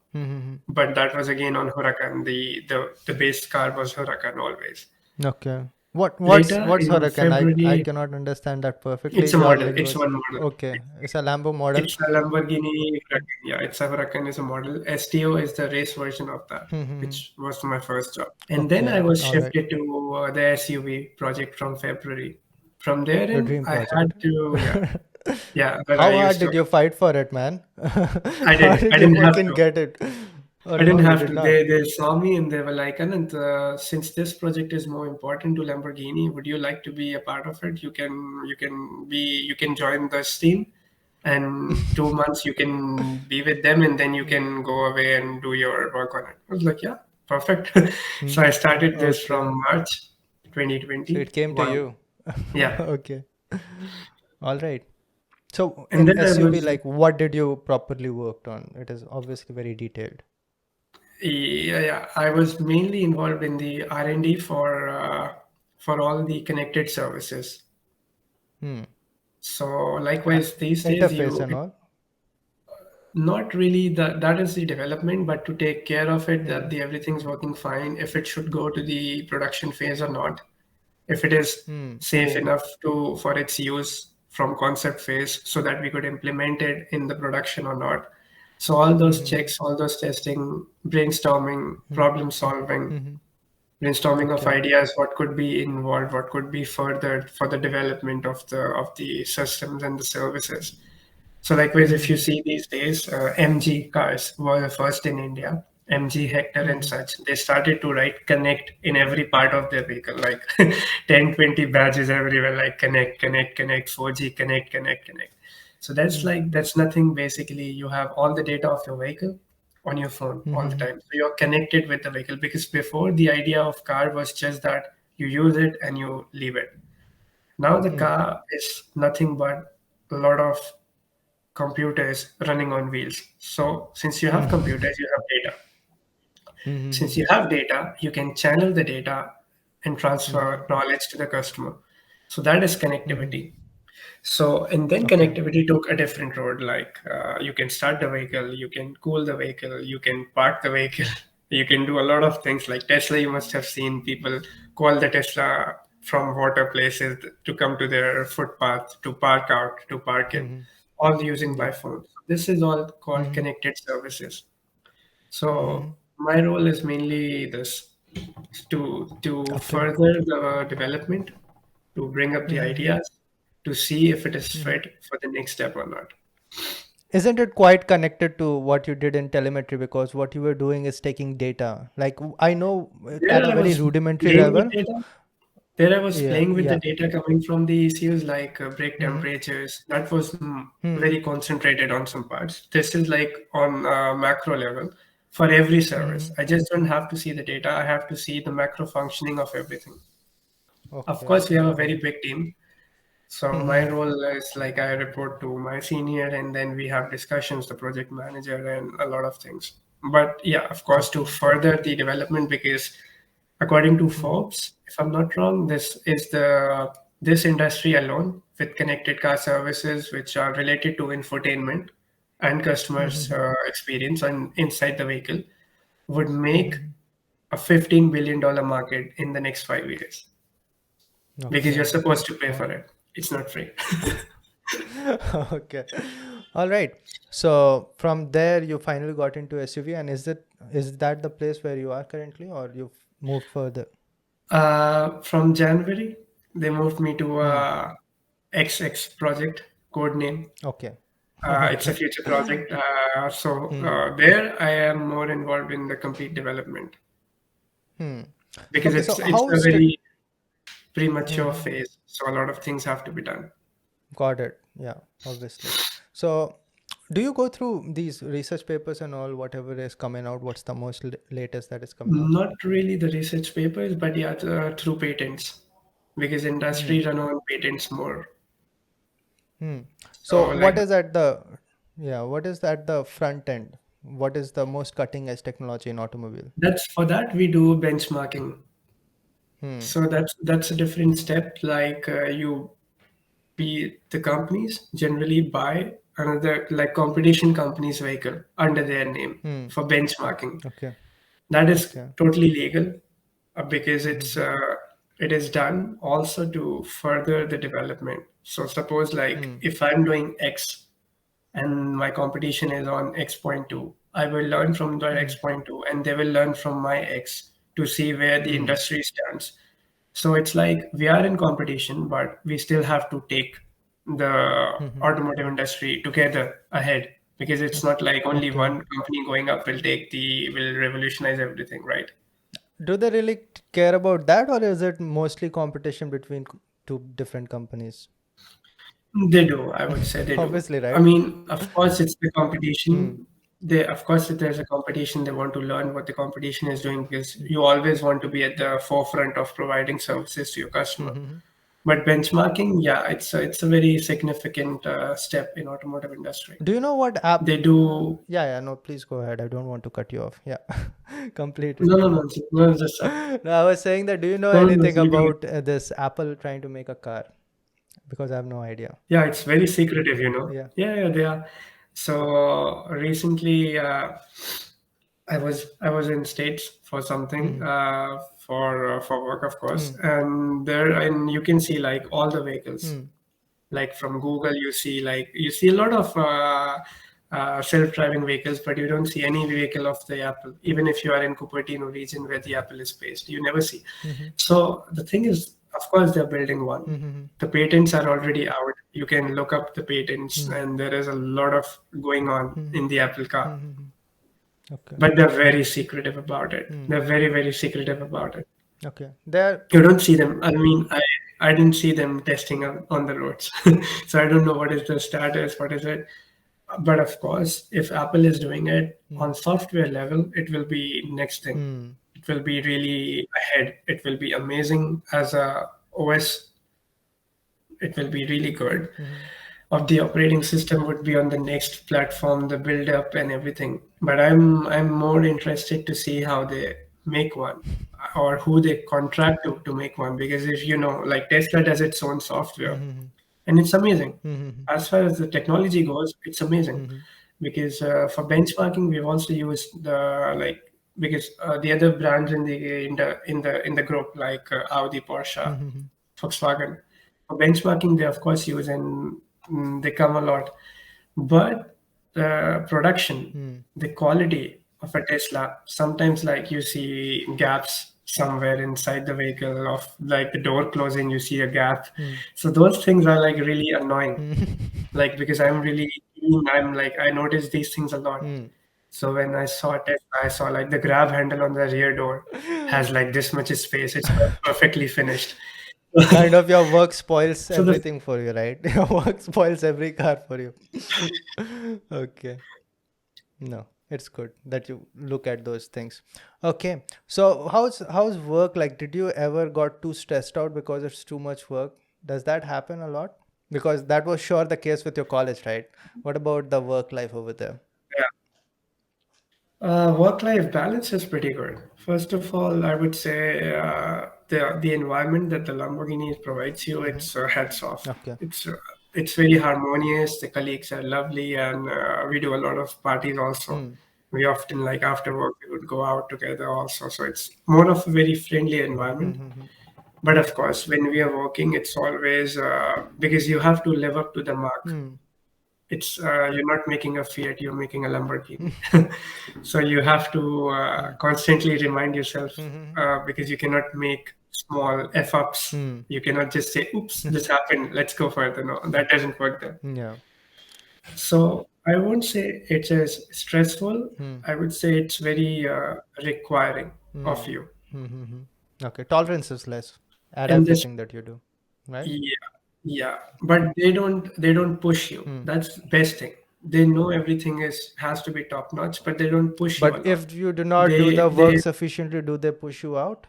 [SPEAKER 2] but that was again on Huracan. The base car was Huracan always.
[SPEAKER 1] Okay. What's
[SPEAKER 2] Later
[SPEAKER 1] what's
[SPEAKER 2] in
[SPEAKER 1] Huracan? I
[SPEAKER 2] February,
[SPEAKER 1] cannot understand that perfectly.
[SPEAKER 2] it's a
[SPEAKER 1] You are
[SPEAKER 2] model.
[SPEAKER 1] like
[SPEAKER 2] It's one model.
[SPEAKER 1] okay. It's a Lambo model.
[SPEAKER 2] It's a Lamborghini Huracan. Yeah, it's a Huracan is a model. STO is the race version of that, which was my first job. And then I
[SPEAKER 1] Okay.
[SPEAKER 2] was
[SPEAKER 1] All right.
[SPEAKER 2] shifted to the SUV project from February. From there
[SPEAKER 1] Your
[SPEAKER 2] in,
[SPEAKER 1] dream
[SPEAKER 2] I had
[SPEAKER 1] project.
[SPEAKER 2] to, yeah, but I
[SPEAKER 1] How hard
[SPEAKER 2] used to.
[SPEAKER 1] did you fight for it, man?
[SPEAKER 2] I
[SPEAKER 1] How
[SPEAKER 2] did.
[SPEAKER 1] did
[SPEAKER 2] I
[SPEAKER 1] you
[SPEAKER 2] didn't have
[SPEAKER 1] fucking
[SPEAKER 2] to.
[SPEAKER 1] get it? Or
[SPEAKER 2] I
[SPEAKER 1] no,
[SPEAKER 2] didn't
[SPEAKER 1] you
[SPEAKER 2] have
[SPEAKER 1] did
[SPEAKER 2] to.
[SPEAKER 1] not.
[SPEAKER 2] They saw me and they were like, Anant, since this project is more important to Lamborghini, would you like to be a part of it? You can join this team, and 2 months you can be with them, and then you can go away and do your work on it. I was like, yeah, perfect. So I started this
[SPEAKER 1] Okay.
[SPEAKER 2] from March
[SPEAKER 1] So it came to
[SPEAKER 2] 2021.
[SPEAKER 1] you.
[SPEAKER 2] Yeah,
[SPEAKER 1] Okay. All right. So
[SPEAKER 2] and
[SPEAKER 1] in
[SPEAKER 2] then I
[SPEAKER 1] SUV,
[SPEAKER 2] was
[SPEAKER 1] like, what did you properly worked on? It is obviously very detailed.
[SPEAKER 2] yeah, I was mainly involved in the R&D for all the connected services.
[SPEAKER 1] Hmm.
[SPEAKER 2] So
[SPEAKER 1] Uh,
[SPEAKER 2] likewise, these days
[SPEAKER 1] Interface
[SPEAKER 2] you
[SPEAKER 1] and all.
[SPEAKER 2] not really that is the development, but to take care of it, that the everything's working fine, if it should go to the production phase or not, if it is safe enough to for its use from concept phase, so that we could implement it in the production or not. So all those checks, all those testing, brainstorming, problem solving, brainstorming of
[SPEAKER 1] Okay.
[SPEAKER 2] ideas, what could be involved, what could be furthered for the development of the systems and the services. So likewise, if you see these days, MG cars were the first in India. MG Hector and such, they started to write connect in every part of their vehicle, like 10, 20 badges everywhere, like connect, connect, connect, 4G, connect, connect, connect. So that's nothing. Basically, you have all the data of your vehicle on your phone all the time. So you're connected with the vehicle, because before the idea of car was just that you use it and you leave it. Now the car is nothing but a lot of computers running on wheels. So since you have computers, you have data. Since you have data, you can channel the data and transfer knowledge to the customer. So that is connectivity. So, and then
[SPEAKER 1] Okay.
[SPEAKER 2] connectivity took a different road. Like you can start the vehicle, you can cool the vehicle, you can park the vehicle, you can do a lot of things. Like Tesla, you must have seen people call the Tesla from water places to come to their footpath, to park out, to park in, all using by
[SPEAKER 1] Yeah.
[SPEAKER 2] phone. This is all called connected services. So my role is mainly this, to
[SPEAKER 1] Okay.
[SPEAKER 2] further the development, to bring up the ideas, to see if it is fit for the next step or not.
[SPEAKER 1] Isn't it quite connected to what you did in telemetry? Because what you were doing is taking data. Like I know
[SPEAKER 2] There
[SPEAKER 1] at a
[SPEAKER 2] I
[SPEAKER 1] very
[SPEAKER 2] was
[SPEAKER 1] rudimentary
[SPEAKER 2] playing with
[SPEAKER 1] level.
[SPEAKER 2] data. There I was
[SPEAKER 1] Yeah.
[SPEAKER 2] playing with the
[SPEAKER 1] Yeah.
[SPEAKER 2] data coming from the ECUs, like brake
[SPEAKER 1] Mm-hmm.
[SPEAKER 2] temperatures. That was very concentrated on some parts. This is like on macro level for every service. I just don't have to see the data. I have to see the macro functioning of everything. Of
[SPEAKER 1] Okay.
[SPEAKER 2] course, we have a
[SPEAKER 1] All
[SPEAKER 2] very
[SPEAKER 1] right.
[SPEAKER 2] big team. So my role is like I report to my senior, and then we have discussions, the project manager, and a lot of things. But yeah, of course, to
[SPEAKER 1] Okay.
[SPEAKER 2] further the development, because according to Forbes, if I'm not wrong, this industry alone with connected car services, which are related to infotainment and customers' experience on inside the vehicle, would make a $15 billion market in the next 5 years. because you're
[SPEAKER 1] Okay.
[SPEAKER 2] supposed to pay
[SPEAKER 1] Uh,
[SPEAKER 2] for it. It's not free.
[SPEAKER 1] okay. All right. So from there, you finally got into SUV, and is that the place where you are currently, or you've moved further?
[SPEAKER 2] From January, they moved me to
[SPEAKER 1] Hmm.
[SPEAKER 2] XX project, code name.
[SPEAKER 1] Okay.
[SPEAKER 2] It's a
[SPEAKER 1] Okay.
[SPEAKER 2] future project. So
[SPEAKER 1] Hmm.
[SPEAKER 2] there I am more involved in the complete development
[SPEAKER 1] Hmm.
[SPEAKER 2] because
[SPEAKER 1] Okay.
[SPEAKER 2] it's
[SPEAKER 1] So
[SPEAKER 2] it's
[SPEAKER 1] how
[SPEAKER 2] a
[SPEAKER 1] strict?
[SPEAKER 2] very premature
[SPEAKER 1] Hmm.
[SPEAKER 2] phase. So a lot of things have to be done.
[SPEAKER 1] Got it. Yeah. Obviously. So, do you go through these research papers and all, whatever is coming out? What's the most latest that is coming out?
[SPEAKER 2] Not really the research papers, but yeah, through patents because
[SPEAKER 1] Hmm.
[SPEAKER 2] industry run on patents more.
[SPEAKER 1] Hmm. So,
[SPEAKER 2] So like
[SPEAKER 1] what is at the, yeah, what is at the front end? What is the most cutting edge technology in automobile?
[SPEAKER 2] that's for that we do benchmarking.
[SPEAKER 1] Hmm.
[SPEAKER 2] So that's a different step. Like you be the companies generally buy another like competition company's vehicle under their name
[SPEAKER 1] Hmm.
[SPEAKER 2] for benchmarking.
[SPEAKER 1] Okay.
[SPEAKER 2] That is
[SPEAKER 1] Okay.
[SPEAKER 2] totally legal because
[SPEAKER 1] Mm-hmm.
[SPEAKER 2] it is done also to further the development. So suppose like
[SPEAKER 1] Hmm.
[SPEAKER 2] if I'm doing X and my competition is on X.2, I will learn from their
[SPEAKER 1] Hmm.
[SPEAKER 2] X.2 and they will learn from my X to see where the
[SPEAKER 1] Hmm.
[SPEAKER 2] industry stands. So it's like we are in competition, but we still have to take the
[SPEAKER 1] Hmm.
[SPEAKER 2] automotive industry together ahead because it's not like only
[SPEAKER 1] Okay.
[SPEAKER 2] one company going up will revolutionize everything, right?
[SPEAKER 1] Do they really care about that, or is it mostly competition between two different companies?
[SPEAKER 2] They do, I would say they do.
[SPEAKER 1] Obviously,
[SPEAKER 2] I
[SPEAKER 1] right?
[SPEAKER 2] mean, of course, it's the
[SPEAKER 1] Hmm.
[SPEAKER 2] competition. Of course, if there's a competition, they want to learn what the competition is doing because you always want to be at the forefront of providing services to your customer.
[SPEAKER 1] Mm-hmm.
[SPEAKER 2] But benchmarking, yeah, it's a very significant step in automotive industry.
[SPEAKER 1] Do you know what app?
[SPEAKER 2] They do
[SPEAKER 1] Yeah, yeah, no, please go ahead. I don't want to cut you off. Yeah, complete it.
[SPEAKER 2] no, no, no, no, just
[SPEAKER 1] No, I was saying that do you know
[SPEAKER 2] no, no, no,
[SPEAKER 1] anything
[SPEAKER 2] you do it.
[SPEAKER 1] about this Apple trying to make a car? Because I have no idea.
[SPEAKER 2] Yeah, it's very secretive, you know.
[SPEAKER 1] Yeah.
[SPEAKER 2] Yeah, yeah, they are. So recently, I was in States for something
[SPEAKER 1] Mm-hmm.
[SPEAKER 2] for work, of course,
[SPEAKER 1] Mm.
[SPEAKER 2] and there and you can see like all the vehicles.
[SPEAKER 1] Mm.
[SPEAKER 2] Like from Google, you see a lot of self-driving vehicles, but you don't see any vehicle of the Apple. Even if you are in Cupertino region where the Apple is based, you never see.
[SPEAKER 1] Mm-hmm.
[SPEAKER 2] So the thing is, of course, they're building one.
[SPEAKER 1] Mm-hmm.
[SPEAKER 2] The patents are already out. You can look up the patents,
[SPEAKER 1] Mm.
[SPEAKER 2] and there is a lot of going on
[SPEAKER 1] Mm-hmm.
[SPEAKER 2] in the Apple car.
[SPEAKER 1] Mm-hmm. Okay.
[SPEAKER 2] But they're very secretive about it.
[SPEAKER 1] Mm.
[SPEAKER 2] They're very, very secretive about it.
[SPEAKER 1] Okay. There.
[SPEAKER 2] You don't see them. I mean, I didn't see them testing on the roads. So I don't know what is the status, what is it. But of course, if Apple is doing it
[SPEAKER 1] Mm.
[SPEAKER 2] on software level, it will be next thing.
[SPEAKER 1] Mm.
[SPEAKER 2] It will be really ahead. It will be amazing as a OS. It will be really good.
[SPEAKER 1] Mm-hmm.
[SPEAKER 2] Of the operating system would be on the next platform, the build up and everything. But I'm more interested to see how they make one or who they contract to make one because if you know, like Tesla does its own software
[SPEAKER 1] Mm-hmm.
[SPEAKER 2] and it's amazing.
[SPEAKER 1] Mm-hmm.
[SPEAKER 2] As far as the technology goes, it's amazing
[SPEAKER 1] Mm-hmm.
[SPEAKER 2] because for benchmarking we've also used the like because the other brands in the group like Audi, Porsche,
[SPEAKER 1] Mm-hmm.
[SPEAKER 2] Volkswagen. For benchmarking, they of course use and they come a lot. But the production,
[SPEAKER 1] Mm.
[SPEAKER 2] the quality of a Tesla, sometimes like you see gaps somewhere inside the vehicle of like the door closing, you see a gap.
[SPEAKER 1] Mm.
[SPEAKER 2] So those things are like really annoying.
[SPEAKER 1] Mm.
[SPEAKER 2] Like because I'm really keen, I'm like I notice these things a lot.
[SPEAKER 1] Mm.
[SPEAKER 2] So when I saw Tesla, I saw like the grab handle on the rear door has like this much space. It's perfectly finished.
[SPEAKER 1] Kind of your work spoils
[SPEAKER 2] So the
[SPEAKER 1] everything for you, right? Your work spoils every car for you. Okay. No, it's good that you look at those things. Okay. So how's work like? Did you ever got too stressed out because it's too much work? Does that happen a lot? Because that was sure the case with your college, right? What about the work life over there?
[SPEAKER 2] yeah. Work-life balance is pretty good. First of all, I would say the environment that the Lamborghini provides you,
[SPEAKER 1] Mm-hmm.
[SPEAKER 2] it's heads off.
[SPEAKER 1] Okay.
[SPEAKER 2] It's very harmonious. The colleagues are lovely, and we do a lot of parties also.
[SPEAKER 1] Hmm.
[SPEAKER 2] We often like after work we would go out together also. So it's more of a very friendly environment.
[SPEAKER 1] Mm-hmm.
[SPEAKER 2] But of course, when we are working, it's always because you have to live up to the mark.
[SPEAKER 1] Hmm.
[SPEAKER 2] It's you're not making a Fiat, you're making a Lamborghini. So you have to
[SPEAKER 1] Hmm.
[SPEAKER 2] constantly remind yourself
[SPEAKER 1] Hmm.
[SPEAKER 2] because you cannot make small f ups.
[SPEAKER 1] Hmm.
[SPEAKER 2] You cannot just say, "Oops, this happened. Let's go further." No, that doesn't work there.
[SPEAKER 1] Yeah.
[SPEAKER 2] So I won't say it is stressful.
[SPEAKER 1] Hmm.
[SPEAKER 2] I would say it's very requiring
[SPEAKER 1] Hmm.
[SPEAKER 2] of you.
[SPEAKER 1] Hmm. Hmm. Okay. Tolerance is less at
[SPEAKER 2] And this,
[SPEAKER 1] everything that you do, right?
[SPEAKER 2] yeah, yeah. But they don't push you.
[SPEAKER 1] Hmm.
[SPEAKER 2] That's the best thing. They know everything is has to be top notch, but they don't push you a
[SPEAKER 1] But
[SPEAKER 2] lot.
[SPEAKER 1] if you do not do
[SPEAKER 2] They
[SPEAKER 1] the work
[SPEAKER 2] they
[SPEAKER 1] sufficiently, do they push you out?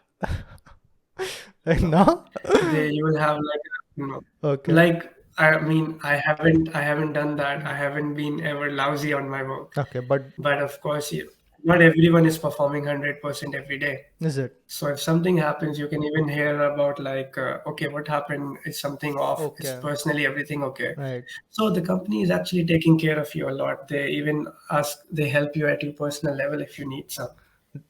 [SPEAKER 1] No?
[SPEAKER 2] you will have like
[SPEAKER 1] Okay.
[SPEAKER 2] like I mean I haven't done that. I haven't been ever lousy on my work.
[SPEAKER 1] Okay, but
[SPEAKER 2] But of course, not everyone is performing 100% every day.
[SPEAKER 1] is it?
[SPEAKER 2] So if something happens, you can even hear about like, okay, what happened? Is something off? Is
[SPEAKER 1] Okay.
[SPEAKER 2] personally everything okay?
[SPEAKER 1] Right.
[SPEAKER 2] So the company is actually taking care of you a lot. They even they help you at your personal level if you need some.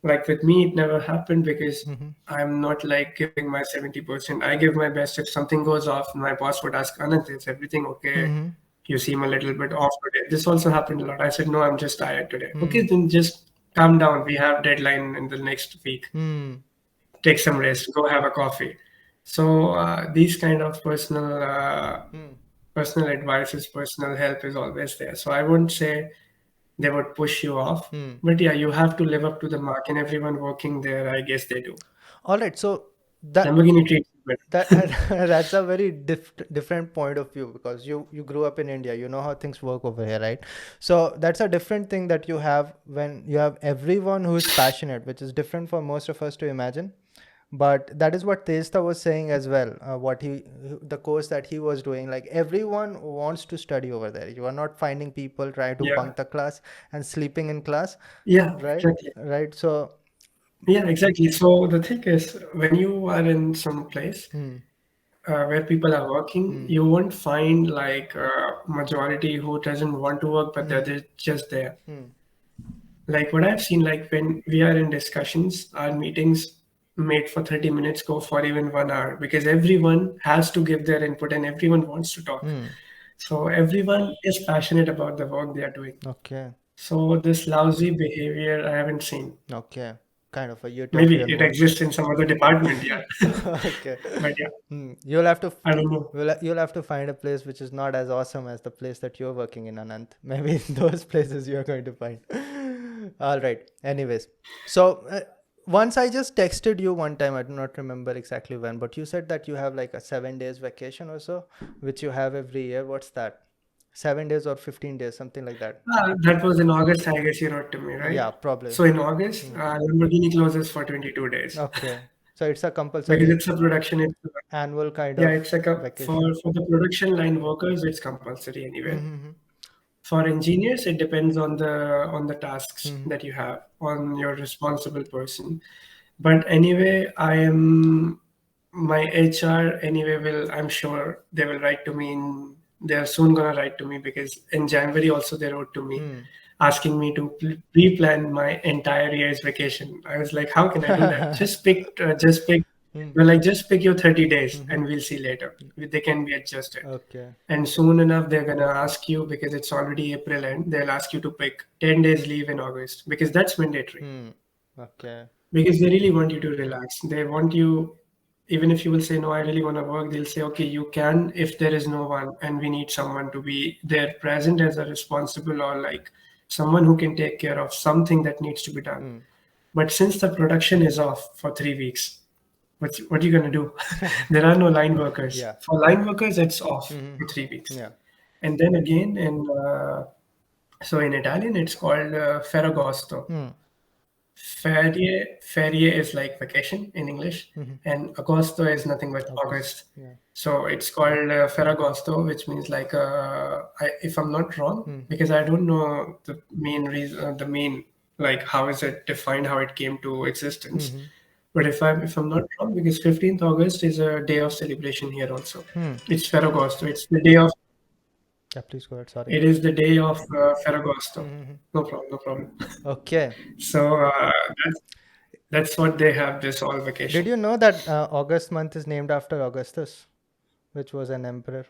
[SPEAKER 2] Like with me, it never happened because
[SPEAKER 1] Mm-hmm.
[SPEAKER 2] I'm not like giving my 70%. I give my best. If something goes off, my boss would ask, Anant, is everything okay?
[SPEAKER 1] Mm-hmm.
[SPEAKER 2] You seem a little bit off today. This also happened a lot. I said, no, I'm just tired today. Okay,
[SPEAKER 1] Mm.
[SPEAKER 2] then just calm down. We have deadline in the next week.
[SPEAKER 1] Mm.
[SPEAKER 2] Take some rest. Go have a coffee. So these kind of
[SPEAKER 1] Mm.
[SPEAKER 2] personal advices, personal help is always there. So I wouldn't say they would push you off.
[SPEAKER 1] Mm.
[SPEAKER 2] But yeah, you have to live up to the mark, and everyone working there, I guess they do.
[SPEAKER 1] All right. So that
[SPEAKER 2] Lamborghini treats you
[SPEAKER 1] that
[SPEAKER 2] better.
[SPEAKER 1] that's a very different point of view because you grew up in India. You know how things work over here, right? So that's a different thing that you have when you have everyone who is passionate, which is different for most of us to imagine. But that is what Tejta was saying as well. The course that he was doing, like everyone wants to study over there. You are not finding people trying to
[SPEAKER 2] Yeah,
[SPEAKER 1] bunk the class and sleeping in class,
[SPEAKER 2] yeah,
[SPEAKER 1] right?
[SPEAKER 2] exactly.
[SPEAKER 1] Right. So,
[SPEAKER 2] Yeah, exactly. So the thing is, when you are in some place
[SPEAKER 1] hmm,
[SPEAKER 2] where people are working,
[SPEAKER 1] hmm,
[SPEAKER 2] you won't find like a majority who doesn't want to work, but they're
[SPEAKER 1] hmm,
[SPEAKER 2] just there.
[SPEAKER 1] hmm,
[SPEAKER 2] Like what I've seen, like when we are in discussions, our meetings made for 30 minutes go for even 1 hour because everyone has to give their input and everyone wants to talk.
[SPEAKER 1] hmm.
[SPEAKER 2] So everyone is passionate about the work they are doing.
[SPEAKER 1] Okay.
[SPEAKER 2] So this lousy behavior I haven't seen.
[SPEAKER 1] Okay. Kind of a
[SPEAKER 2] Maybe
[SPEAKER 1] utopian
[SPEAKER 2] it
[SPEAKER 1] one.
[SPEAKER 2] exists in some other department, yeah.
[SPEAKER 1] Okay.
[SPEAKER 2] But yeah,
[SPEAKER 1] You'll have to
[SPEAKER 2] I don't know.
[SPEAKER 1] you'll have to find a place which is not as awesome as the place that you're working in, Anant. Maybe those places you're going to find. All right. Anyways, so once I just texted you one time. I do not remember exactly when, but you said that you have like a 7 days vacation or so, which you have every year. What's that? 7 days or 15 days, something like that.
[SPEAKER 2] That was in August, I guess you wrote to me, right?
[SPEAKER 1] Yeah, probably.
[SPEAKER 2] So in August,
[SPEAKER 1] Hmm.
[SPEAKER 2] Lamborghini closes for 22 days
[SPEAKER 1] Okay. So it's a
[SPEAKER 2] because
[SPEAKER 1] compulsory
[SPEAKER 2] it's a production.
[SPEAKER 1] annual kind
[SPEAKER 2] Yeah,
[SPEAKER 1] of
[SPEAKER 2] it's like a
[SPEAKER 1] vacation.
[SPEAKER 2] for the production line workers, it's compulsory anyway.
[SPEAKER 1] Mm-hmm.
[SPEAKER 2] For engineers, it depends on the tasks
[SPEAKER 1] Mm-hmm.
[SPEAKER 2] that you have on your responsible person. But anyway, I am my HR anyway will I'm sure they will write to me in they're soon gonna write to me because in January also they wrote to me asking me to pre-plan my entire year's vacation. I was like, how can I do that? Just pick.
[SPEAKER 1] Hmm.
[SPEAKER 2] Well, like just pick your 30 days
[SPEAKER 1] Mm-hmm.
[SPEAKER 2] and we'll see later. They can be adjusted.
[SPEAKER 1] Okay.
[SPEAKER 2] And soon enough, they're gonna ask you because it's already April end. They'll ask you to pick 10 days leave in August because that's mandatory.
[SPEAKER 1] Hmm. Okay.
[SPEAKER 2] Because they really want you to relax. They want you, even if you will say no, I really want to work. They'll say, okay, you can if there is no one, and we need someone to be there present as a responsible or like someone who can take care of something that needs to be done.
[SPEAKER 1] Hmm.
[SPEAKER 2] But since the production is off for 3 weeks, what are you gonna do? There are no line workers.
[SPEAKER 1] Yeah.
[SPEAKER 2] For line workers, it's off
[SPEAKER 1] Mm-hmm.
[SPEAKER 2] for 3 weeks.
[SPEAKER 1] Yeah.
[SPEAKER 2] And then again, so in Italian, it's called Ferragosto.
[SPEAKER 1] Hmm.
[SPEAKER 2] Ferie is like vacation in English,
[SPEAKER 1] Mm-hmm.
[SPEAKER 2] and Agosto is nothing but
[SPEAKER 1] August.
[SPEAKER 2] August.
[SPEAKER 1] Yeah.
[SPEAKER 2] So it's called Ferragosto, which means like if I'm not wrong,
[SPEAKER 1] Hmm.
[SPEAKER 2] because I don't know the main reason, the main like how is it defined, how it came to existence.
[SPEAKER 1] Mm-hmm.
[SPEAKER 2] But if I'm not wrong, because 15th August is a day of celebration here also.
[SPEAKER 1] Hmm.
[SPEAKER 2] It's Ferragosto. It's the day of.
[SPEAKER 1] Yeah. Please go ahead. Sorry.
[SPEAKER 2] It is the day of Ferragosto.
[SPEAKER 1] Mm-hmm.
[SPEAKER 2] No problem. No problem.
[SPEAKER 1] Okay.
[SPEAKER 2] So that's That's what they have this all
[SPEAKER 1] Did
[SPEAKER 2] vacation.
[SPEAKER 1] you know that August month is named after Augustus, which was an emperor?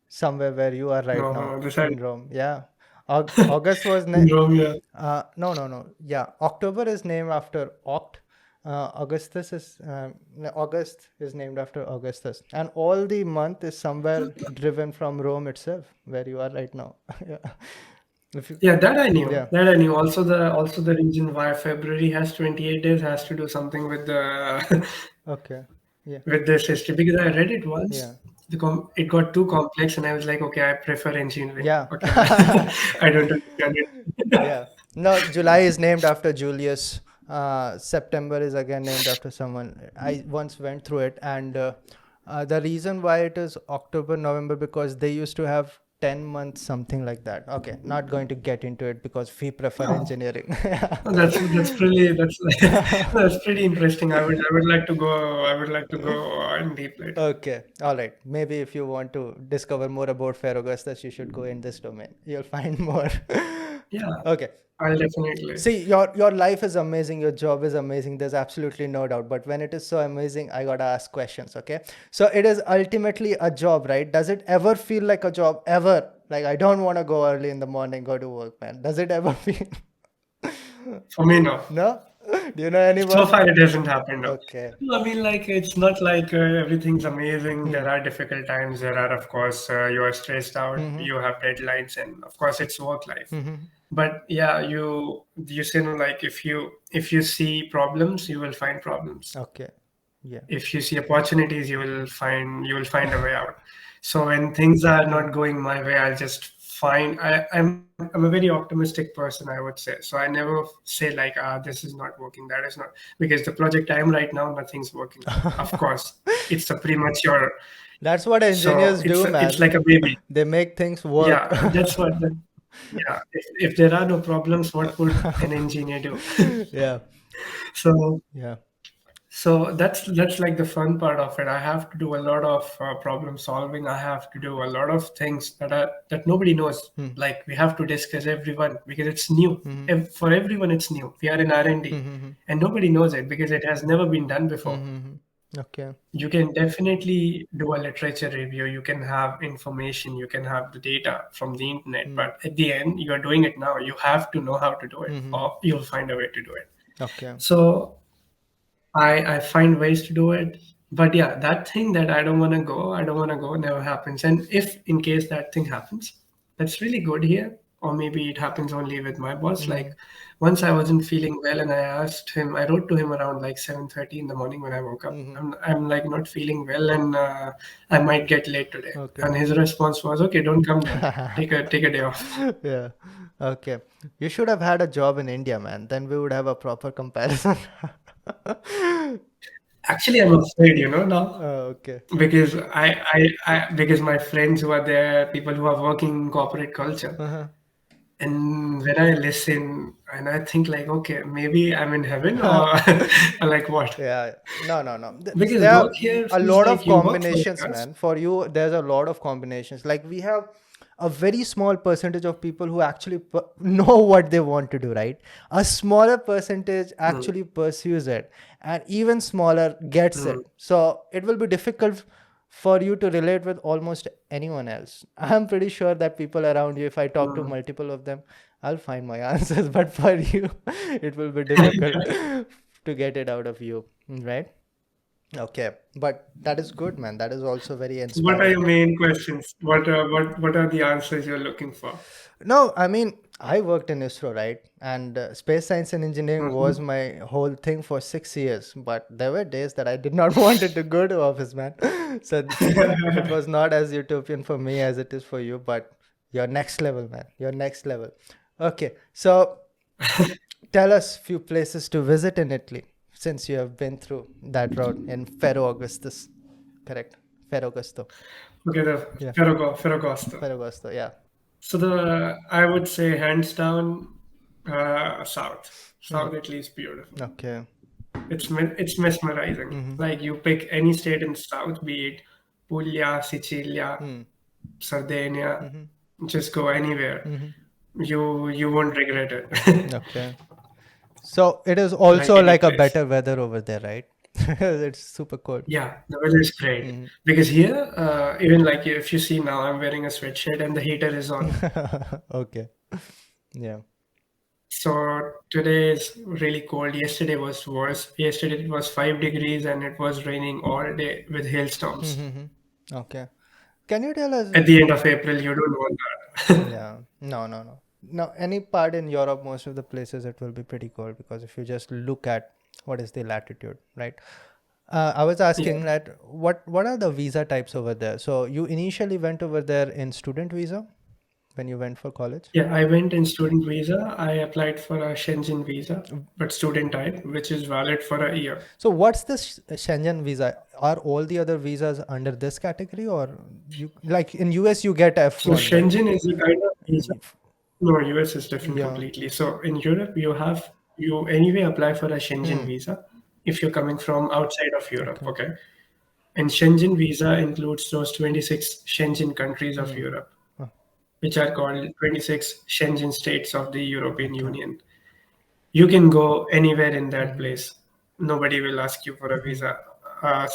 [SPEAKER 1] Somewhere where you are right
[SPEAKER 2] No,
[SPEAKER 1] now
[SPEAKER 2] no, this I
[SPEAKER 1] in Rome. Yeah. August was
[SPEAKER 2] no, yeah.
[SPEAKER 1] no. Yeah, October is named after Oct. Augustus is no, August is named after Augustus, and all the month is somewhere driven from Rome itself, where you are right now. Yeah. If you,
[SPEAKER 2] Yeah, that I knew.
[SPEAKER 1] yeah.
[SPEAKER 2] That I knew. Also the reason why February has 28 days has to do something with the
[SPEAKER 1] Okay. Yeah.
[SPEAKER 2] with this history because I read it once.
[SPEAKER 1] Yeah.
[SPEAKER 2] It got too complex, and I was like, okay, I prefer engineering.
[SPEAKER 1] Yeah.
[SPEAKER 2] Okay, I don't understand it.
[SPEAKER 1] Yeah. No, July is named after Julius. September is again named after someone. I once went through it, and the reason why it is October, November, because they used to have 10 months, something like that. Okay, not going to get into it because we prefer
[SPEAKER 2] Oh,
[SPEAKER 1] engineering.
[SPEAKER 2] that's pretty interesting. I would like to go in deep later.
[SPEAKER 1] Okay, all right. Maybe if you want to discover more about Ferragus, you should go in this domain. You'll find more.
[SPEAKER 2] Yeah,
[SPEAKER 1] Okay.
[SPEAKER 2] I'll definitely.
[SPEAKER 1] See, your life is amazing, your job is amazing. There's absolutely no doubt. But when it is so amazing, I gotta ask questions, okay? So it is ultimately a job, right? Does it ever feel like a job? Ever? Like I don't want to go early in the morning, go to work, man. Does it ever feel?
[SPEAKER 2] For me, no.
[SPEAKER 1] No? Do you know
[SPEAKER 2] So
[SPEAKER 1] anyone?
[SPEAKER 2] far, it hasn't happened. No.
[SPEAKER 1] Okay.
[SPEAKER 2] No, I mean, like, it's not like everything's amazing. There are difficult times. There are, of course, you are stressed out. You have deadlines, and of course, it's work life. But yeah, you say no, like if you see problems, you will find problems.
[SPEAKER 1] Okay. Yeah.
[SPEAKER 2] If you see opportunities, you will find a way out. So when things are not going my way, I'll just find. I'm a very optimistic person, I would say. So I never say like, this is not working, that is not, because the project I am right now, nothing's working. Of course, it's a premature.
[SPEAKER 1] That's what
[SPEAKER 2] So
[SPEAKER 1] engineers do,
[SPEAKER 2] it's
[SPEAKER 1] man.
[SPEAKER 2] like a baby.
[SPEAKER 1] They make things work.
[SPEAKER 2] Yeah, that's what. Yeah, if there are no problems, what would an engineer do?
[SPEAKER 1] Yeah.
[SPEAKER 2] So
[SPEAKER 1] Yeah.
[SPEAKER 2] So that's like the fun part of it. I have to do a lot of problem solving. I have to do a lot of things that nobody knows. Like we have to discuss everyone because it's new. For everyone, it's new. We are in R&D, and nobody knows it because it has never been done before.
[SPEAKER 1] Okay.
[SPEAKER 2] You can definitely do a literature review. You can have information. You can have the data from the internet. But at the end, you are doing it now. You have to know how to do it, or you'll find a way to do it.
[SPEAKER 1] Okay.
[SPEAKER 2] So I find ways to do it. But yeah, that thing that I don't want to go never happens. And if in case that thing happens, that's really good here. Or maybe it happens only with my boss. Like once I wasn't feeling well and I wrote to him around like 7:30 in the morning when I woke up. I'm like not feeling well and I might get late today.
[SPEAKER 1] Okay.
[SPEAKER 2] And his response was, okay, don't come then. Take a day off.
[SPEAKER 1] Yeah. Okay. You should have had a job in India, man. Then we would have a proper comparison.
[SPEAKER 2] Actually, I'm afraid, now.
[SPEAKER 1] Okay.
[SPEAKER 2] Because because my friends who are there, people who are working in corporate culture, and when I listen and I think like, okay, maybe I'm in heaven or like what?
[SPEAKER 1] Yeah. No.
[SPEAKER 2] Because
[SPEAKER 1] There are
[SPEAKER 2] work here
[SPEAKER 1] a
[SPEAKER 2] feels
[SPEAKER 1] lot
[SPEAKER 2] like
[SPEAKER 1] of
[SPEAKER 2] you work for
[SPEAKER 1] combinations,
[SPEAKER 2] us.
[SPEAKER 1] man. For you, there's a lot of combinations. Like we have a very small percentage of people who actually know what they want to do, right? A smaller percentage actually pursues it, and even smaller gets it. So it will be difficult for you to relate with almost anyone else. I'm pretty sure that people around you, if I talk to multiple of them, I'll find my answers. But for you, it will be difficult to get it out of you, right? Okay, but that is good, man. That is also very
[SPEAKER 2] What are
[SPEAKER 1] inspiring.
[SPEAKER 2] your main questions? What are the answers you're looking for?
[SPEAKER 1] No, I mean, I worked in ISRO, right? And space science and engineering was
[SPEAKER 2] Mhm.
[SPEAKER 1] my whole thing for 6 years. But there were days that I did not wanted to go to office, man. So it was not as utopian for me as it is for you. But you're next level, man. You're next level. Okay, so tell us few places to visit in Italy since you have been through that route in Ferro Augustus, correct? Ferragosto.
[SPEAKER 2] Okay, the
[SPEAKER 1] Yeah,
[SPEAKER 2] Ferragosto.
[SPEAKER 1] Ferragosto. Yeah.
[SPEAKER 2] So I would say hands down, South. South Italy is beautiful.
[SPEAKER 1] Okay.
[SPEAKER 2] It's mesmerizing. Like you pick any state in South, be it Puglia, Sicilia, Sardinia, just go anywhere. You won't regret it.
[SPEAKER 1] Okay. So it is
[SPEAKER 2] like
[SPEAKER 1] also
[SPEAKER 2] any
[SPEAKER 1] like a
[SPEAKER 2] place.
[SPEAKER 1] better weather over there, right? It's super cold.
[SPEAKER 2] Yeah, the weather is great
[SPEAKER 1] Mhm.
[SPEAKER 2] because here, even like if you see now, I'm wearing a sweatshirt and the heater is on.
[SPEAKER 1] Okay. Yeah.
[SPEAKER 2] So today is really cold. Yesterday was worse. Yesterday it was 5 degrees and it was raining all day with hailstorms.
[SPEAKER 1] Mhm. Okay. Can you tell us?
[SPEAKER 2] At the end of April, you don't want that.
[SPEAKER 1] Yeah. No, no, no. No, any part in Europe, most of the places it will be pretty cold because if you just look at what is the latitude, right? I was
[SPEAKER 2] Yeah.
[SPEAKER 1] asking that what are the visa types over there? So you initially went over there in student visa when you went for college?
[SPEAKER 2] Yeah, I went in student visa. I applied for a Shenzhen visa, but student type, which is valid for a year.
[SPEAKER 1] So what's this Schengen visa? Are all the other visas under this category, or you like in US you get
[SPEAKER 2] So
[SPEAKER 1] F1, right?
[SPEAKER 2] Shenzhen is a kind of visa. No, US is different
[SPEAKER 1] Yeah.
[SPEAKER 2] completely. So in Europe, you anyway apply for a Shenzhen
[SPEAKER 1] Hmm.
[SPEAKER 2] visa if you're coming from outside of Europe.
[SPEAKER 1] Okay.
[SPEAKER 2] Okay, and Shenzhen visa includes those 26 Shenzhen countries of
[SPEAKER 1] Hmm.
[SPEAKER 2] Europe,
[SPEAKER 1] Oh,
[SPEAKER 2] which are called 26 Shenzhen states of the European
[SPEAKER 1] okay.
[SPEAKER 2] Union. You can go anywhere in that
[SPEAKER 1] Mm-hmm.
[SPEAKER 2] place. Nobody will ask you for a
[SPEAKER 1] Mm-hmm.
[SPEAKER 2] visa.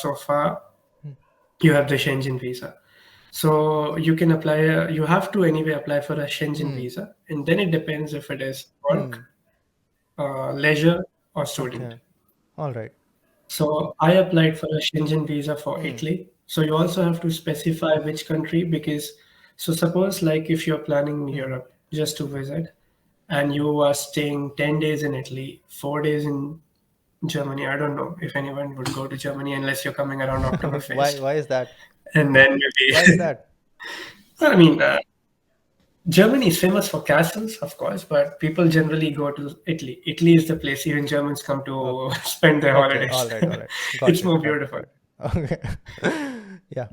[SPEAKER 2] So far, you have the Shenzhen visa. So you can apply, you have to anyway apply for a Shenzhen
[SPEAKER 1] Hmm.
[SPEAKER 2] visa. And then it depends if it is
[SPEAKER 1] Hmm.
[SPEAKER 2] work, leisure, or student.
[SPEAKER 1] Okay. All right.
[SPEAKER 2] So I applied for a Schengen visa for
[SPEAKER 1] Hmm.
[SPEAKER 2] Italy. So you also have to specify which country because so suppose like if you're planning
[SPEAKER 1] Hmm.
[SPEAKER 2] Europe just to visit and you are staying 10 days in Italy, 4 days in Germany. I don't know if anyone would go to Germany unless you're coming around
[SPEAKER 1] Why?
[SPEAKER 2] Oktoberfest.
[SPEAKER 1] Why is that?
[SPEAKER 2] And then
[SPEAKER 1] Why is
[SPEAKER 2] maybe,
[SPEAKER 1] that?
[SPEAKER 2] I mean, Germany is famous for castles, of course, but people generally go to Italy. Italy is the place even Germans come to
[SPEAKER 1] Okay.
[SPEAKER 2] spend their
[SPEAKER 1] Okay.
[SPEAKER 2] holidays.
[SPEAKER 1] All right. All right. Got
[SPEAKER 2] It's
[SPEAKER 1] it.
[SPEAKER 2] more
[SPEAKER 1] Got it.
[SPEAKER 2] beautiful.
[SPEAKER 1] Got it. Okay. Yeah.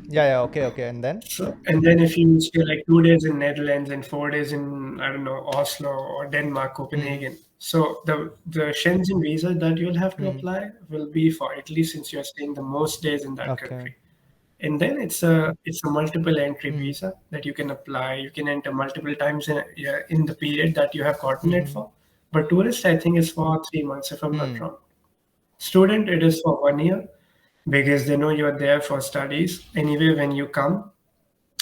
[SPEAKER 1] Yeah. Yeah. Okay. Okay. And then.
[SPEAKER 2] So, and then if you stay like 2 days in Netherlands and 4 days in, I don't know, Oslo or Denmark,
[SPEAKER 1] Mm-hmm.
[SPEAKER 2] Copenhagen. So the Schengen visa that you'll have to
[SPEAKER 1] Mm-hmm.
[SPEAKER 2] apply will be for Italy since you're staying the most days in that
[SPEAKER 1] Okay.
[SPEAKER 2] country. And then it's a multiple entry
[SPEAKER 1] Mm-hmm.
[SPEAKER 2] visa that you can apply. You can enter multiple times yeah, in the period that you have gotten it
[SPEAKER 1] Mm-hmm.
[SPEAKER 2] for. But tourist, I think, is for 3 months, if I'm not
[SPEAKER 1] Hmm.
[SPEAKER 2] wrong. Student, it is for 1 year because they know you're there for studies. Anyway, when you come,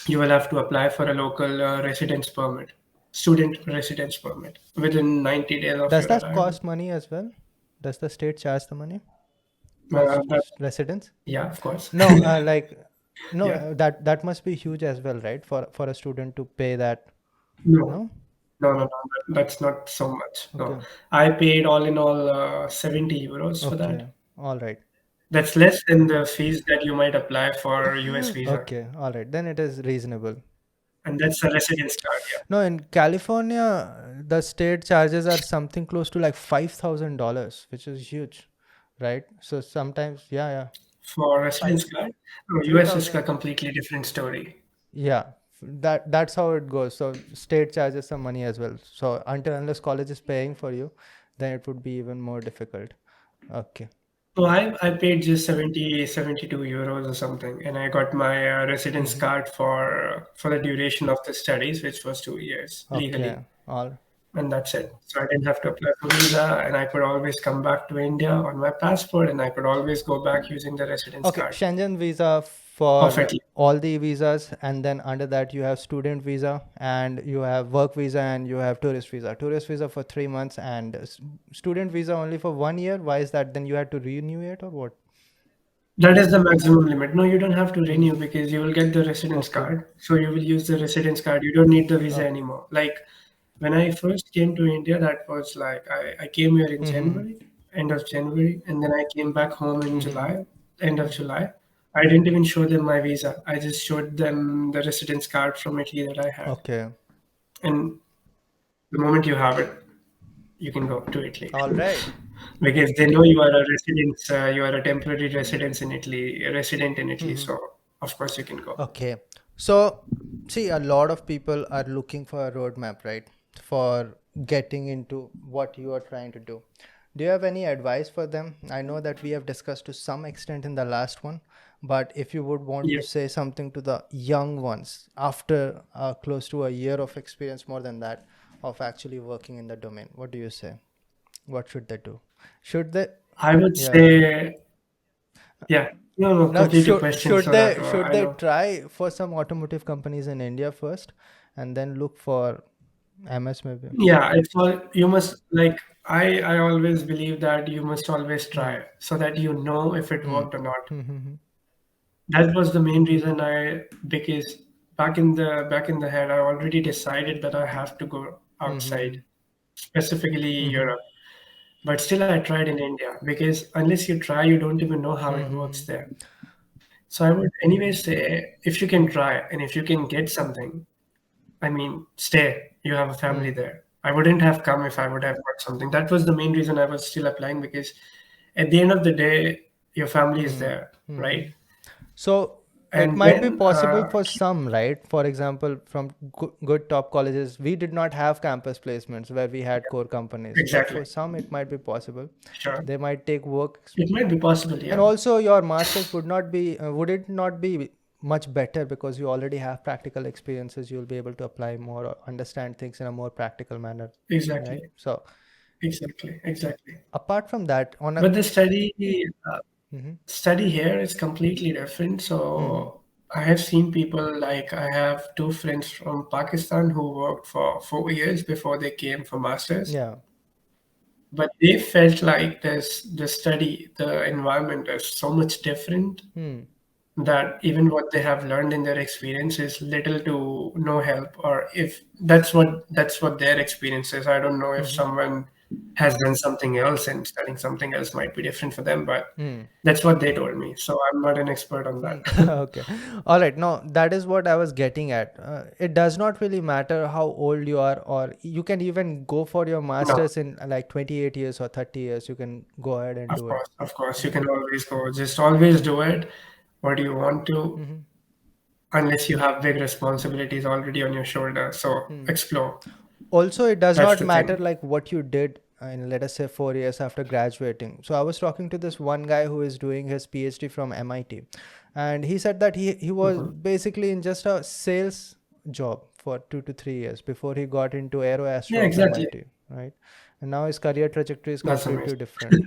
[SPEAKER 2] you will have to apply for a local residence permit, student residence permit, within 90 days of
[SPEAKER 1] Does
[SPEAKER 2] your
[SPEAKER 1] that
[SPEAKER 2] arrival.
[SPEAKER 1] cost money as well? Does the state charge the money for
[SPEAKER 2] But
[SPEAKER 1] residents?
[SPEAKER 2] yeah, of course.
[SPEAKER 1] No, like no,
[SPEAKER 2] Yeah.
[SPEAKER 1] that must be huge as well, right? For a student to pay that.
[SPEAKER 2] No,
[SPEAKER 1] No.
[SPEAKER 2] no. That's not so much. No,
[SPEAKER 1] Okay.
[SPEAKER 2] I paid all in all 70 euros for
[SPEAKER 1] Okay.
[SPEAKER 2] that.
[SPEAKER 1] All right.
[SPEAKER 2] That's less than the fees that you might apply for US visa,
[SPEAKER 1] Okay. All right. Then it is reasonable.
[SPEAKER 2] and that's a residence card. Yeah,
[SPEAKER 1] No, in California, the state charges are something close to like $5,000, which is huge, right? So sometimes, yeah, yeah,
[SPEAKER 2] for
[SPEAKER 1] five,
[SPEAKER 2] residence card. No,
[SPEAKER 1] three
[SPEAKER 2] US is a
[SPEAKER 1] thousand.
[SPEAKER 2] completely different story.
[SPEAKER 1] Yeah, that's how it goes. So state charges some money as well. So until unless college is paying for you, then it would be even more difficult. Okay.
[SPEAKER 2] So I paid just 72 euros or something, and I got my residence
[SPEAKER 1] Mm-hmm.
[SPEAKER 2] card for the duration of the studies, which was 2 years
[SPEAKER 1] Okay.
[SPEAKER 2] legally,
[SPEAKER 1] All.
[SPEAKER 2] and that's it. So I didn't have to apply for visa, and I could always come back to India on my passport, and I could always go back using the residence
[SPEAKER 1] Okay,
[SPEAKER 2] card
[SPEAKER 1] Schengen visa
[SPEAKER 2] of
[SPEAKER 1] for
[SPEAKER 2] Italy.
[SPEAKER 1] all the visas, and then under that you have student visa, and you have work visa, and you have tourist visa. Tourist visa for 3 months, and student visa only for 1 year. Why is that? Then you had to renew it, or what?
[SPEAKER 2] That is the maximum limit. No, you don't have to
[SPEAKER 1] Mm.
[SPEAKER 2] renew because you will get the residence
[SPEAKER 1] Okay.
[SPEAKER 2] card. So you will use the residence card. You don't need the visa
[SPEAKER 1] Okay.
[SPEAKER 2] anymore. Like when I first came to India, that was like I came here in
[SPEAKER 1] Mm-hmm.
[SPEAKER 2] January, end of January, and then I came back home in
[SPEAKER 1] Mm-hmm.
[SPEAKER 2] July, end of July. I didn't even show them my visa. I just showed them the residence card from Italy that I had.
[SPEAKER 1] Okay.
[SPEAKER 2] And the moment you have it, you can go to Italy.
[SPEAKER 1] All right.
[SPEAKER 2] Because they know you are a resident, you are a temporary resident in Italy, a resident in Italy.
[SPEAKER 1] Mm-hmm.
[SPEAKER 2] So of course you can go.
[SPEAKER 1] Okay. So, see, a lot of people are looking for a roadmap, right? For getting into what you are trying to do. Do you have any advice for them? I know that we have discussed to some extent in the last one, but if you would want
[SPEAKER 2] Yeah.
[SPEAKER 1] to say something to the young ones after close to a year of experience, more than that, of actually working in the domain, what do you say? What should they do? Should they?
[SPEAKER 2] I would
[SPEAKER 1] Yeah.
[SPEAKER 2] say, yeah. No,
[SPEAKER 1] Now,
[SPEAKER 2] complete your question so that
[SPEAKER 1] should
[SPEAKER 2] I
[SPEAKER 1] they
[SPEAKER 2] know.
[SPEAKER 1] try for some automotive companies in India first, and then look for MS maybe?
[SPEAKER 2] Yeah, it's all you must like. I always believe that you must always
[SPEAKER 1] Hmm.
[SPEAKER 2] try so that you know if it
[SPEAKER 1] Hmm.
[SPEAKER 2] worked or not.
[SPEAKER 1] Hmm. Hmm.
[SPEAKER 2] That was the main reason because back in the head I already decided that I have to go
[SPEAKER 1] Hmm. Hmm.
[SPEAKER 2] outside, specifically
[SPEAKER 1] Hmm.
[SPEAKER 2] Europe. But still I tried in India because unless you try, you don't even know how
[SPEAKER 1] Hmm.
[SPEAKER 2] it
[SPEAKER 1] Hmm.
[SPEAKER 2] works
[SPEAKER 1] Hmm.
[SPEAKER 2] there. So I would anyway say if you can try and if you can get something, I mean, stay. You have a family
[SPEAKER 1] Hmm.
[SPEAKER 2] there. I wouldn't have come if I would have got something. That was the main reason I was still applying because at the end of the day, your family is
[SPEAKER 1] Hmm.
[SPEAKER 2] there,
[SPEAKER 1] Hmm. Hmm.
[SPEAKER 2] right?
[SPEAKER 1] So it
[SPEAKER 2] And
[SPEAKER 1] might be
[SPEAKER 2] then,
[SPEAKER 1] possible for some, right? For example, from good top colleges, we did not have campus placements where we had core companies, but
[SPEAKER 2] exactly,
[SPEAKER 1] for some, it might be possible.
[SPEAKER 2] sure.
[SPEAKER 1] They might take work.
[SPEAKER 2] It might be possible,
[SPEAKER 1] And
[SPEAKER 2] yeah.
[SPEAKER 1] also, your masters would it not be much better because you already have practical experiences? You'll be able to apply more or understand things in a more practical manner, right?
[SPEAKER 2] Exactly,
[SPEAKER 1] So,
[SPEAKER 2] exactly.
[SPEAKER 1] apart from that, on a
[SPEAKER 2] But the uh,
[SPEAKER 1] Mhm.
[SPEAKER 2] study here is completely different.
[SPEAKER 1] Mhm.
[SPEAKER 2] So I have seen people like I have two friends from Pakistan who worked for 4 years before they came for masters.
[SPEAKER 1] Yeah.
[SPEAKER 2] But they felt like the study, the environment is so much different
[SPEAKER 1] Hmm.
[SPEAKER 2] that even what they have learned in their experience is little to no help. Or if that's what their experience is. I don't know if
[SPEAKER 1] Mhm.
[SPEAKER 2] someone has done something else and studying something else might be different for them, but
[SPEAKER 1] Hmm.
[SPEAKER 2] that's what they told me. So I'm not an expert on
[SPEAKER 1] Hmm.
[SPEAKER 2] that.
[SPEAKER 1] Okay. All right. No, that is what I was getting at. It does not really matter how old you are, or you can even go for your
[SPEAKER 2] No,
[SPEAKER 1] masters in like 28 years or 30 years. You can go ahead and do it.
[SPEAKER 2] of course, you can always go. Just always do it. What do you want to?
[SPEAKER 1] Hmm.
[SPEAKER 2] Unless you have big responsibilities already on your shoulder. So
[SPEAKER 1] Hmm.
[SPEAKER 2] explore.
[SPEAKER 1] Also, it does
[SPEAKER 2] That's
[SPEAKER 1] not
[SPEAKER 2] the
[SPEAKER 1] matter
[SPEAKER 2] thing.
[SPEAKER 1] like what you did in, let us say, 4 years after graduating. So I was talking to this one guy who is doing his PhD from MIT, and he said that he was
[SPEAKER 2] Mhm.
[SPEAKER 1] basically in just a sales job for 2 to 3 years before he got into Aero
[SPEAKER 2] Yeah,
[SPEAKER 1] Astro of
[SPEAKER 2] exactly.
[SPEAKER 1] MIT, right? And now his career trajectory is
[SPEAKER 2] That's
[SPEAKER 1] completely
[SPEAKER 2] amazing.
[SPEAKER 1] different.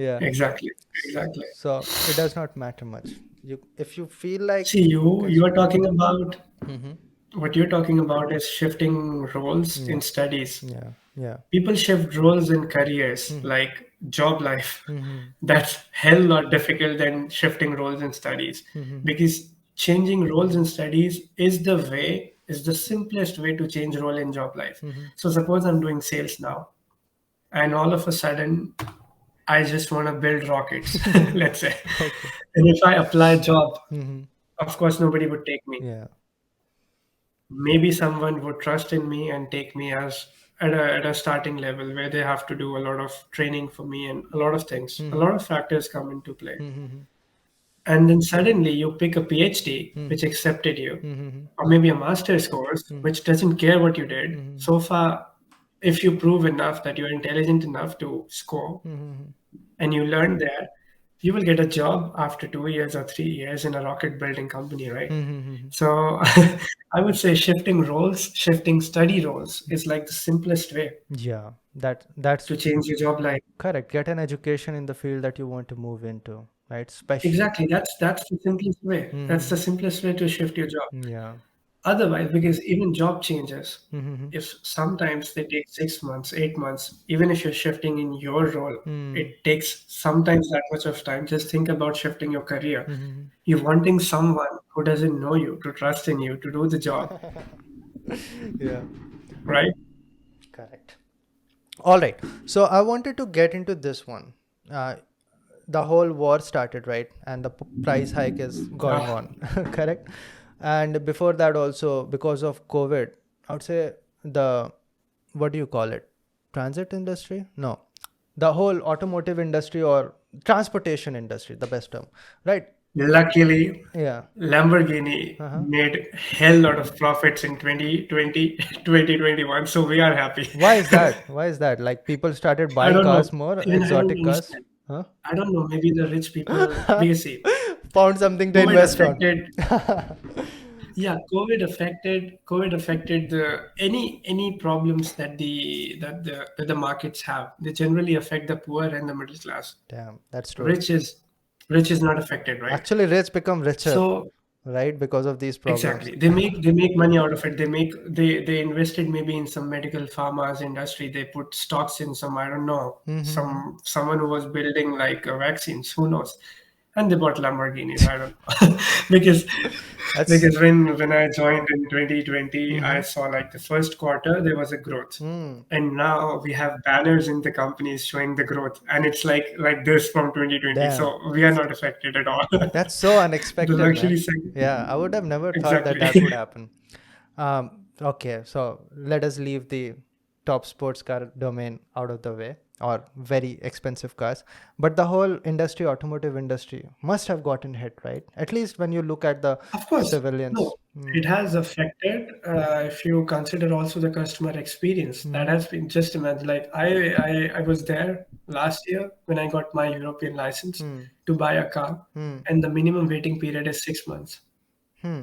[SPEAKER 1] Yeah.
[SPEAKER 2] Exactly. Exactly.
[SPEAKER 1] So it does not matter much. You if you feel like
[SPEAKER 2] See,
[SPEAKER 1] you
[SPEAKER 2] you
[SPEAKER 1] can.
[SPEAKER 2] you are talking about
[SPEAKER 1] Mm-hmm.
[SPEAKER 2] what you're talking about is shifting roles in
[SPEAKER 1] Yeah.
[SPEAKER 2] studies.
[SPEAKER 1] Yeah. Yeah.
[SPEAKER 2] People shift roles in careers,
[SPEAKER 1] Mm-hmm.
[SPEAKER 2] like job life.
[SPEAKER 1] Mm-hmm.
[SPEAKER 2] That's hell lot difficult than shifting roles in studies.
[SPEAKER 1] Mm-hmm.
[SPEAKER 2] Because changing roles in studies is the simplest way to change role in job life.
[SPEAKER 1] Mm-hmm.
[SPEAKER 2] So suppose I'm doing sales now, and all of a sudden I just want to build rockets, let's say.
[SPEAKER 1] Okay.
[SPEAKER 2] And if I apply a job,
[SPEAKER 1] Mm-hmm.
[SPEAKER 2] of course nobody would take me.
[SPEAKER 1] Yeah.
[SPEAKER 2] Maybe someone would trust in me and take me as at a starting level where they have to do a lot of training for me and a lot of things. A
[SPEAKER 1] Mm-hmm.
[SPEAKER 2] lot of factors come into play.
[SPEAKER 1] Mm-hmm.
[SPEAKER 2] And then suddenly you pick a PhD
[SPEAKER 1] Mm-hmm.
[SPEAKER 2] which accepted you,
[SPEAKER 1] Mm-hmm.
[SPEAKER 2] or maybe a master's course which doesn't care what you did.
[SPEAKER 1] Mm-hmm.
[SPEAKER 2] So far, if you prove enough that you're intelligent enough to score
[SPEAKER 1] Mm-hmm.
[SPEAKER 2] and you learn there, you will get a job after 2 years or 3 years in a rocket building company, right?
[SPEAKER 1] Mm-hmm.
[SPEAKER 2] So I would say shifting roles, shifting study roles is like the simplest way
[SPEAKER 1] Yeah. That's
[SPEAKER 2] to change your job life.
[SPEAKER 1] correct. Get an education in the field that you want to move into, right? Special.
[SPEAKER 2] Exactly. That's the simplest way. That's the
[SPEAKER 1] Mm-hmm.
[SPEAKER 2] simplest way to shift your job.
[SPEAKER 1] Yeah.
[SPEAKER 2] Otherwise, because even job changes,
[SPEAKER 1] Mm-hmm.
[SPEAKER 2] if sometimes they take 6 months, 8 months, even if you're shifting in your role,
[SPEAKER 1] Mm-hmm.
[SPEAKER 2] it takes sometimes that much of time. Just think about shifting your career.
[SPEAKER 1] Mm-hmm.
[SPEAKER 2] You're wanting someone who doesn't know you to trust in you to do the job,
[SPEAKER 1] Yeah.
[SPEAKER 2] right?
[SPEAKER 1] Correct. All right. So I wanted to get into this one. Uh, the whole war started, right? And the price hike is going
[SPEAKER 2] Ah,
[SPEAKER 1] on, correct? And before that, also because of COVID, I would say the what do you call it? Transit industry? No, the whole automotive industry or transportation industry, the best term, right?
[SPEAKER 2] luckily,
[SPEAKER 1] Yeah.
[SPEAKER 2] Lamborghini
[SPEAKER 1] Uh-huh.
[SPEAKER 2] made hell lot of profits in 2020, 2021, so we are happy.
[SPEAKER 1] Why is that? Why is that? Like people started
[SPEAKER 2] I
[SPEAKER 1] buying
[SPEAKER 2] don't know.
[SPEAKER 1] cars more,
[SPEAKER 2] Even I don't
[SPEAKER 1] exotic cars,
[SPEAKER 2] understand.
[SPEAKER 1] huh?
[SPEAKER 2] I don't know. Maybe the rich people, because see,
[SPEAKER 1] Found something to
[SPEAKER 2] COVID
[SPEAKER 1] invest on.
[SPEAKER 2] affected Yeah, COVID affected the any problems that the markets have. They generally affect the poor and the middle class.
[SPEAKER 1] Damn, that's true.
[SPEAKER 2] Rich is rich is not affected, right?
[SPEAKER 1] Actually, rich become richer,
[SPEAKER 2] So
[SPEAKER 1] right, because of these problems.
[SPEAKER 2] exactly, they make money out of it. They invested maybe in some medical pharma's industry. They put stocks in some, I don't know,
[SPEAKER 1] Mm-hmm.
[SPEAKER 2] someone who was building like vaccines. Who knows? And they bought Lamborghinis. I don't know because
[SPEAKER 1] That's.
[SPEAKER 2] because when I joined in 2020, I
[SPEAKER 1] Mm-hmm.
[SPEAKER 2] saw like the first quarter there was a growth,
[SPEAKER 1] Mm.
[SPEAKER 2] and now we have banners in the companies showing the growth, and it's like this from 2020.
[SPEAKER 1] Damn.
[SPEAKER 2] So we are not affected at all.
[SPEAKER 1] That's so
[SPEAKER 2] The
[SPEAKER 1] unexpected,
[SPEAKER 2] luxury
[SPEAKER 1] man.
[SPEAKER 2] segment,
[SPEAKER 1] Yeah, I would have never thought that
[SPEAKER 2] exactly.
[SPEAKER 1] that would happen. Okay, so let us leave the top sports car domain out of the way, or very expensive cars. But the whole industry, automotive industry, must have gotten hit, right? At least when you look at the
[SPEAKER 2] Of course,
[SPEAKER 1] civilians.
[SPEAKER 2] no, it
[SPEAKER 1] Mm.
[SPEAKER 2] has affected. If you consider also the customer experience, that
[SPEAKER 1] Mm-hmm.
[SPEAKER 2] has been just imagine. Like I was there last year when I got my European license
[SPEAKER 1] Hmm.
[SPEAKER 2] to buy a car,
[SPEAKER 1] Hmm.
[SPEAKER 2] and the minimum waiting period is 6 months.
[SPEAKER 1] Hmm.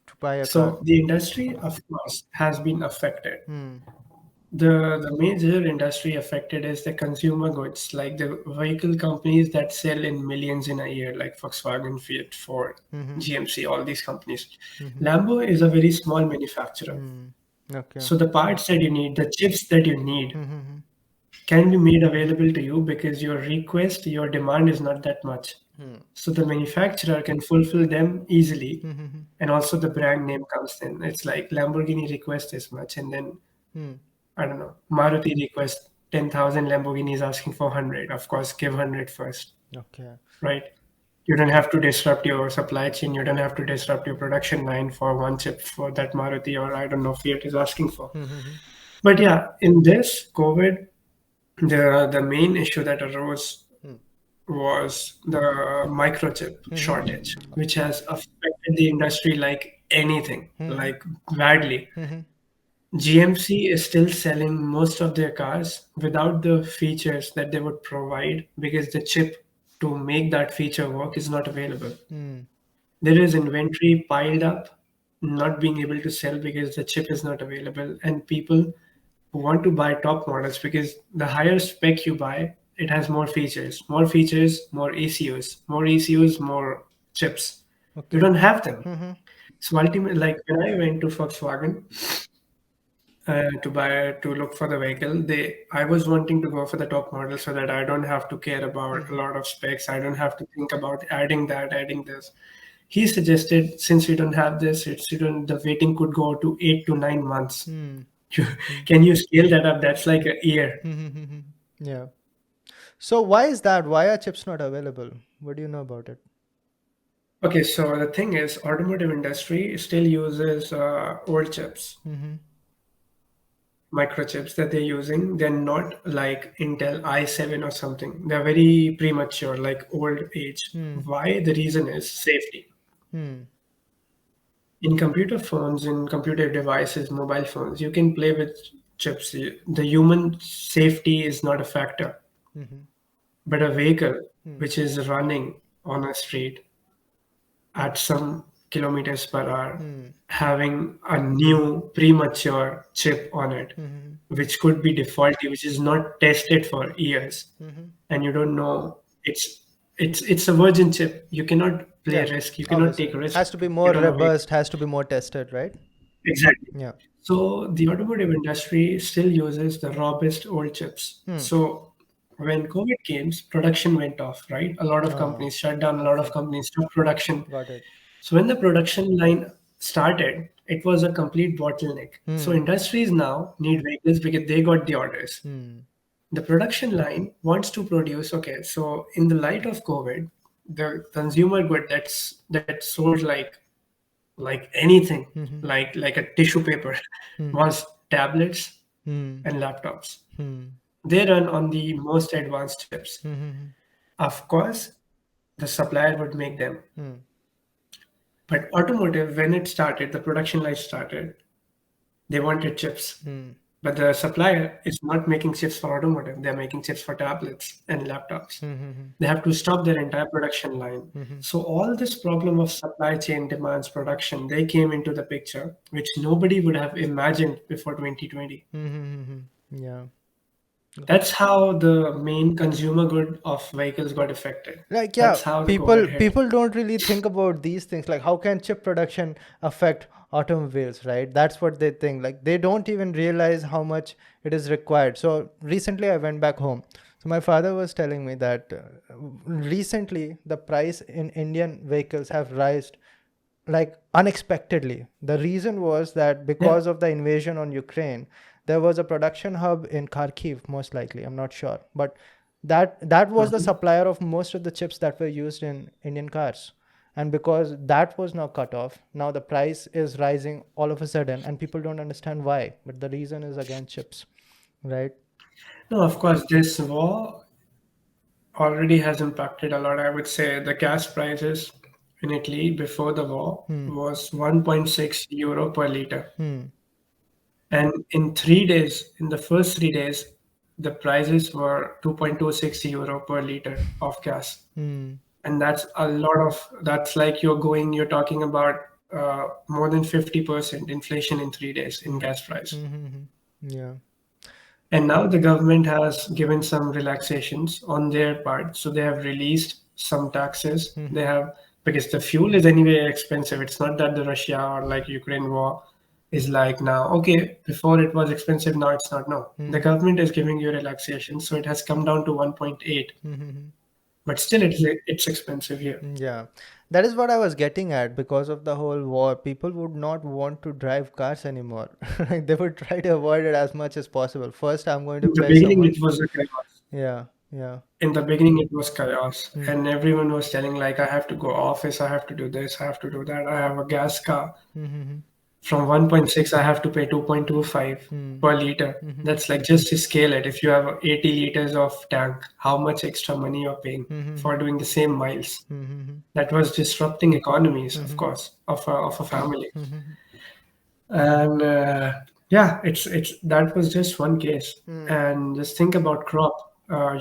[SPEAKER 1] To buy a car.
[SPEAKER 2] So the industry, of course, has been affected.
[SPEAKER 1] Hmm.
[SPEAKER 2] The major industry affected is the consumer goods, like the vehicle companies that sell in millions in a year, like Volkswagen, Fiat, Ford,
[SPEAKER 1] Mm-hmm.
[SPEAKER 2] GMC, all these companies.
[SPEAKER 1] Mm-hmm.
[SPEAKER 2] Lambo is a very small manufacturer.
[SPEAKER 1] Hmm. Okay.
[SPEAKER 2] So the parts that you need, the chips that you need,
[SPEAKER 1] Mm-hmm.
[SPEAKER 2] can be made available to you because your demand is not that much.
[SPEAKER 1] Hmm.
[SPEAKER 2] So the manufacturer can fulfill them easily,
[SPEAKER 1] Mm-hmm.
[SPEAKER 2] and also the brand name comes in. It's like Lamborghini requests this much, and then
[SPEAKER 1] Hmm.
[SPEAKER 2] I don't know, Maruti requests 10,000, Lamborghini is asking for 100. Of course, give 100 first,
[SPEAKER 1] Okay.
[SPEAKER 2] right? You don't have to disrupt your supply chain. You don't have to disrupt your production line for one chip for that Maruti or I don't know Fiat is asking for.
[SPEAKER 1] Mm-hmm.
[SPEAKER 2] But yeah, in this COVID, the main issue that arose
[SPEAKER 1] Hmm.
[SPEAKER 2] was the microchip
[SPEAKER 1] Mm-hmm.
[SPEAKER 2] shortage, which has affected the industry like anything,
[SPEAKER 1] Mm-hmm.
[SPEAKER 2] like badly.
[SPEAKER 1] Mm-hmm.
[SPEAKER 2] GMC is still selling most of their cars without the features that they would provide because the chip to make that feature work is not available.
[SPEAKER 1] Hmm.
[SPEAKER 2] There is inventory piled up, not being able to sell because the chip is not available, and people who want to buy top models because the higher spec you buy, it has more features, more ECUs, more ECUs, more chips. You
[SPEAKER 1] Okay.
[SPEAKER 2] don't have them.
[SPEAKER 1] Mm-hmm.
[SPEAKER 2] So ultimately, like when I went to Volkswagen, to look for the vehicle, they I was wanting to go for the top model so that I don't have to care about a
[SPEAKER 1] Mm-hmm.
[SPEAKER 2] lot of specs. I don't have to think about adding that, adding this. He suggested since we don't have this, the waiting could go to 8 to 9 months.
[SPEAKER 1] Hmm.
[SPEAKER 2] Can you scale that up? That's like a year.
[SPEAKER 1] Mm-hmm. Yeah. So why is that? Why are chips not available? What do you know about it?
[SPEAKER 2] Okay, so the thing is, automotive industry still uses old chips,
[SPEAKER 1] Mm-hmm.
[SPEAKER 2] microchips that they're using. They're not like Intel i7 or something. They're very premature, like old age.
[SPEAKER 1] Hmm.
[SPEAKER 2] Why? The reason is safety.
[SPEAKER 1] Hmm.
[SPEAKER 2] In computer phones, in computer devices, mobile phones, you can play with chips. The human safety is not a factor.
[SPEAKER 1] Mm-hmm.
[SPEAKER 2] But a vehicle
[SPEAKER 1] Hmm.
[SPEAKER 2] which is running on a street at some kilometers per hour,
[SPEAKER 1] Hmm.
[SPEAKER 2] having a new premature chip on it,
[SPEAKER 1] Mm-hmm.
[SPEAKER 2] which could be defaulty, which is not tested for years,
[SPEAKER 1] Mm-hmm.
[SPEAKER 2] and you don't know it's a virgin chip. You cannot play
[SPEAKER 1] Yeah.
[SPEAKER 2] risk. You cannot
[SPEAKER 1] Obviously,
[SPEAKER 2] take risk.
[SPEAKER 1] has to be
[SPEAKER 2] You
[SPEAKER 1] more
[SPEAKER 2] don't know it.
[SPEAKER 1] robust. Has to be more tested, right?
[SPEAKER 2] Exactly.
[SPEAKER 1] Yeah.
[SPEAKER 2] So the automotive industry still uses the robust old chips.
[SPEAKER 1] Hmm.
[SPEAKER 2] So when COVID came, production went off, right? A lot of
[SPEAKER 1] Oh.
[SPEAKER 2] companies shut down, a lot of
[SPEAKER 1] Okay.
[SPEAKER 2] companies stopped production.
[SPEAKER 1] Got it.
[SPEAKER 2] So when the production line started, it was a complete bottleneck. So
[SPEAKER 1] Hmm.
[SPEAKER 2] industries now need vehicles because they got the orders.
[SPEAKER 1] Hmm.
[SPEAKER 2] The production line wants to produce, okay, so in the light of COVID, the consumer good that sold like anything,
[SPEAKER 1] Mm-hmm.
[SPEAKER 2] like a tissue paper,
[SPEAKER 1] Hmm.
[SPEAKER 2] was tablets
[SPEAKER 1] Hmm.
[SPEAKER 2] and laptops.
[SPEAKER 1] Hmm.
[SPEAKER 2] They run on the most advanced chips.
[SPEAKER 1] Hmm.
[SPEAKER 2] Of course, the supplier would make them.
[SPEAKER 1] Hmm.
[SPEAKER 2] But automotive, when it started, the production line started, they wanted chips.
[SPEAKER 1] Hmm.
[SPEAKER 2] but the supplier is not making chips for automotive. They're making chips for tablets and laptops.
[SPEAKER 1] Mm-hmm.
[SPEAKER 2] They have to stop their entire production line.
[SPEAKER 1] Mm-hmm.
[SPEAKER 2] So all this problem of supply chain demands production, they came into the picture, which nobody would have imagined before 2020.
[SPEAKER 1] Mm-hmm. Yeah.
[SPEAKER 2] That's how the main consumer good of vehicles got affected.
[SPEAKER 1] Like, yeah,
[SPEAKER 2] That's how the
[SPEAKER 1] people
[SPEAKER 2] COVID hit.
[SPEAKER 1] people don't really think about these things, like how can chip production affect automobiles, right? That's what they think. Like, they don't even realize how much it is required. So recently I went back home, so my father was telling me that recently the price in Indian vehicles have risen like unexpectedly. The reason was that
[SPEAKER 2] Yeah.
[SPEAKER 1] because of the invasion on Ukraine, there was a production hub in Kharkiv, most likely. I'm not sure, but that was the
[SPEAKER 2] Mhm.
[SPEAKER 1] supplier of most of the chips that were used in Indian cars. And because that was now cut off, now the price is rising all of a sudden, and people don't understand why. But the reason is again chips, right?
[SPEAKER 2] No, of course, this war already has impacted a lot. I would say the gas prices in Italy before the war
[SPEAKER 1] Hmm.
[SPEAKER 2] was 1.6 euro per liter.
[SPEAKER 1] Hmm.
[SPEAKER 2] And in 3 days, in the first 3 days, the prices were 2.26 euro per liter of gas.
[SPEAKER 1] Hmm.
[SPEAKER 2] And that's like you're talking about more than 50% inflation in 3 days in
[SPEAKER 1] Hmm.
[SPEAKER 2] gas price.
[SPEAKER 1] Hmm. Hmm. Yeah.
[SPEAKER 2] And now the government has given some relaxations on their part. So they have released some taxes.
[SPEAKER 1] Hmm.
[SPEAKER 2] They have, because the fuel is anyway expensive. It's not that the Russia or like Ukraine war is like now, okay, before it was expensive, now it's not. No. The
[SPEAKER 1] Hmm.
[SPEAKER 2] government is giving you relaxation. So it has come down to 1.8.
[SPEAKER 1] Hmm.
[SPEAKER 2] But still it's expensive here.
[SPEAKER 1] Yeah, that is what I was getting at. Because of the whole war, people would not want to drive cars anymore. Like, they would try to avoid it as much as possible. First, I'm going to
[SPEAKER 2] In the
[SPEAKER 1] pay
[SPEAKER 2] beginning
[SPEAKER 1] someone.
[SPEAKER 2] it was a chaos.
[SPEAKER 1] Yeah, yeah.
[SPEAKER 2] In the beginning it was chaos.
[SPEAKER 1] Hmm.
[SPEAKER 2] And everyone was telling like I have to go office, I have to do this, I have to do that, I have a gas car.
[SPEAKER 1] Hmm.
[SPEAKER 2] From 1.6 I have to pay 2.25
[SPEAKER 1] Hmm.
[SPEAKER 2] per liter.
[SPEAKER 1] Hmm.
[SPEAKER 2] That's like, just to scale it, if you have 80 liters of tank, how much extra money you're paying
[SPEAKER 1] Hmm.
[SPEAKER 2] for doing the same miles.
[SPEAKER 1] Hmm.
[SPEAKER 2] That was disrupting economies, of
[SPEAKER 1] Hmm.
[SPEAKER 2] course, of a family.
[SPEAKER 1] Hmm.
[SPEAKER 2] And yeah, it's that was just one case.
[SPEAKER 1] Hmm.
[SPEAKER 2] And just think about crop.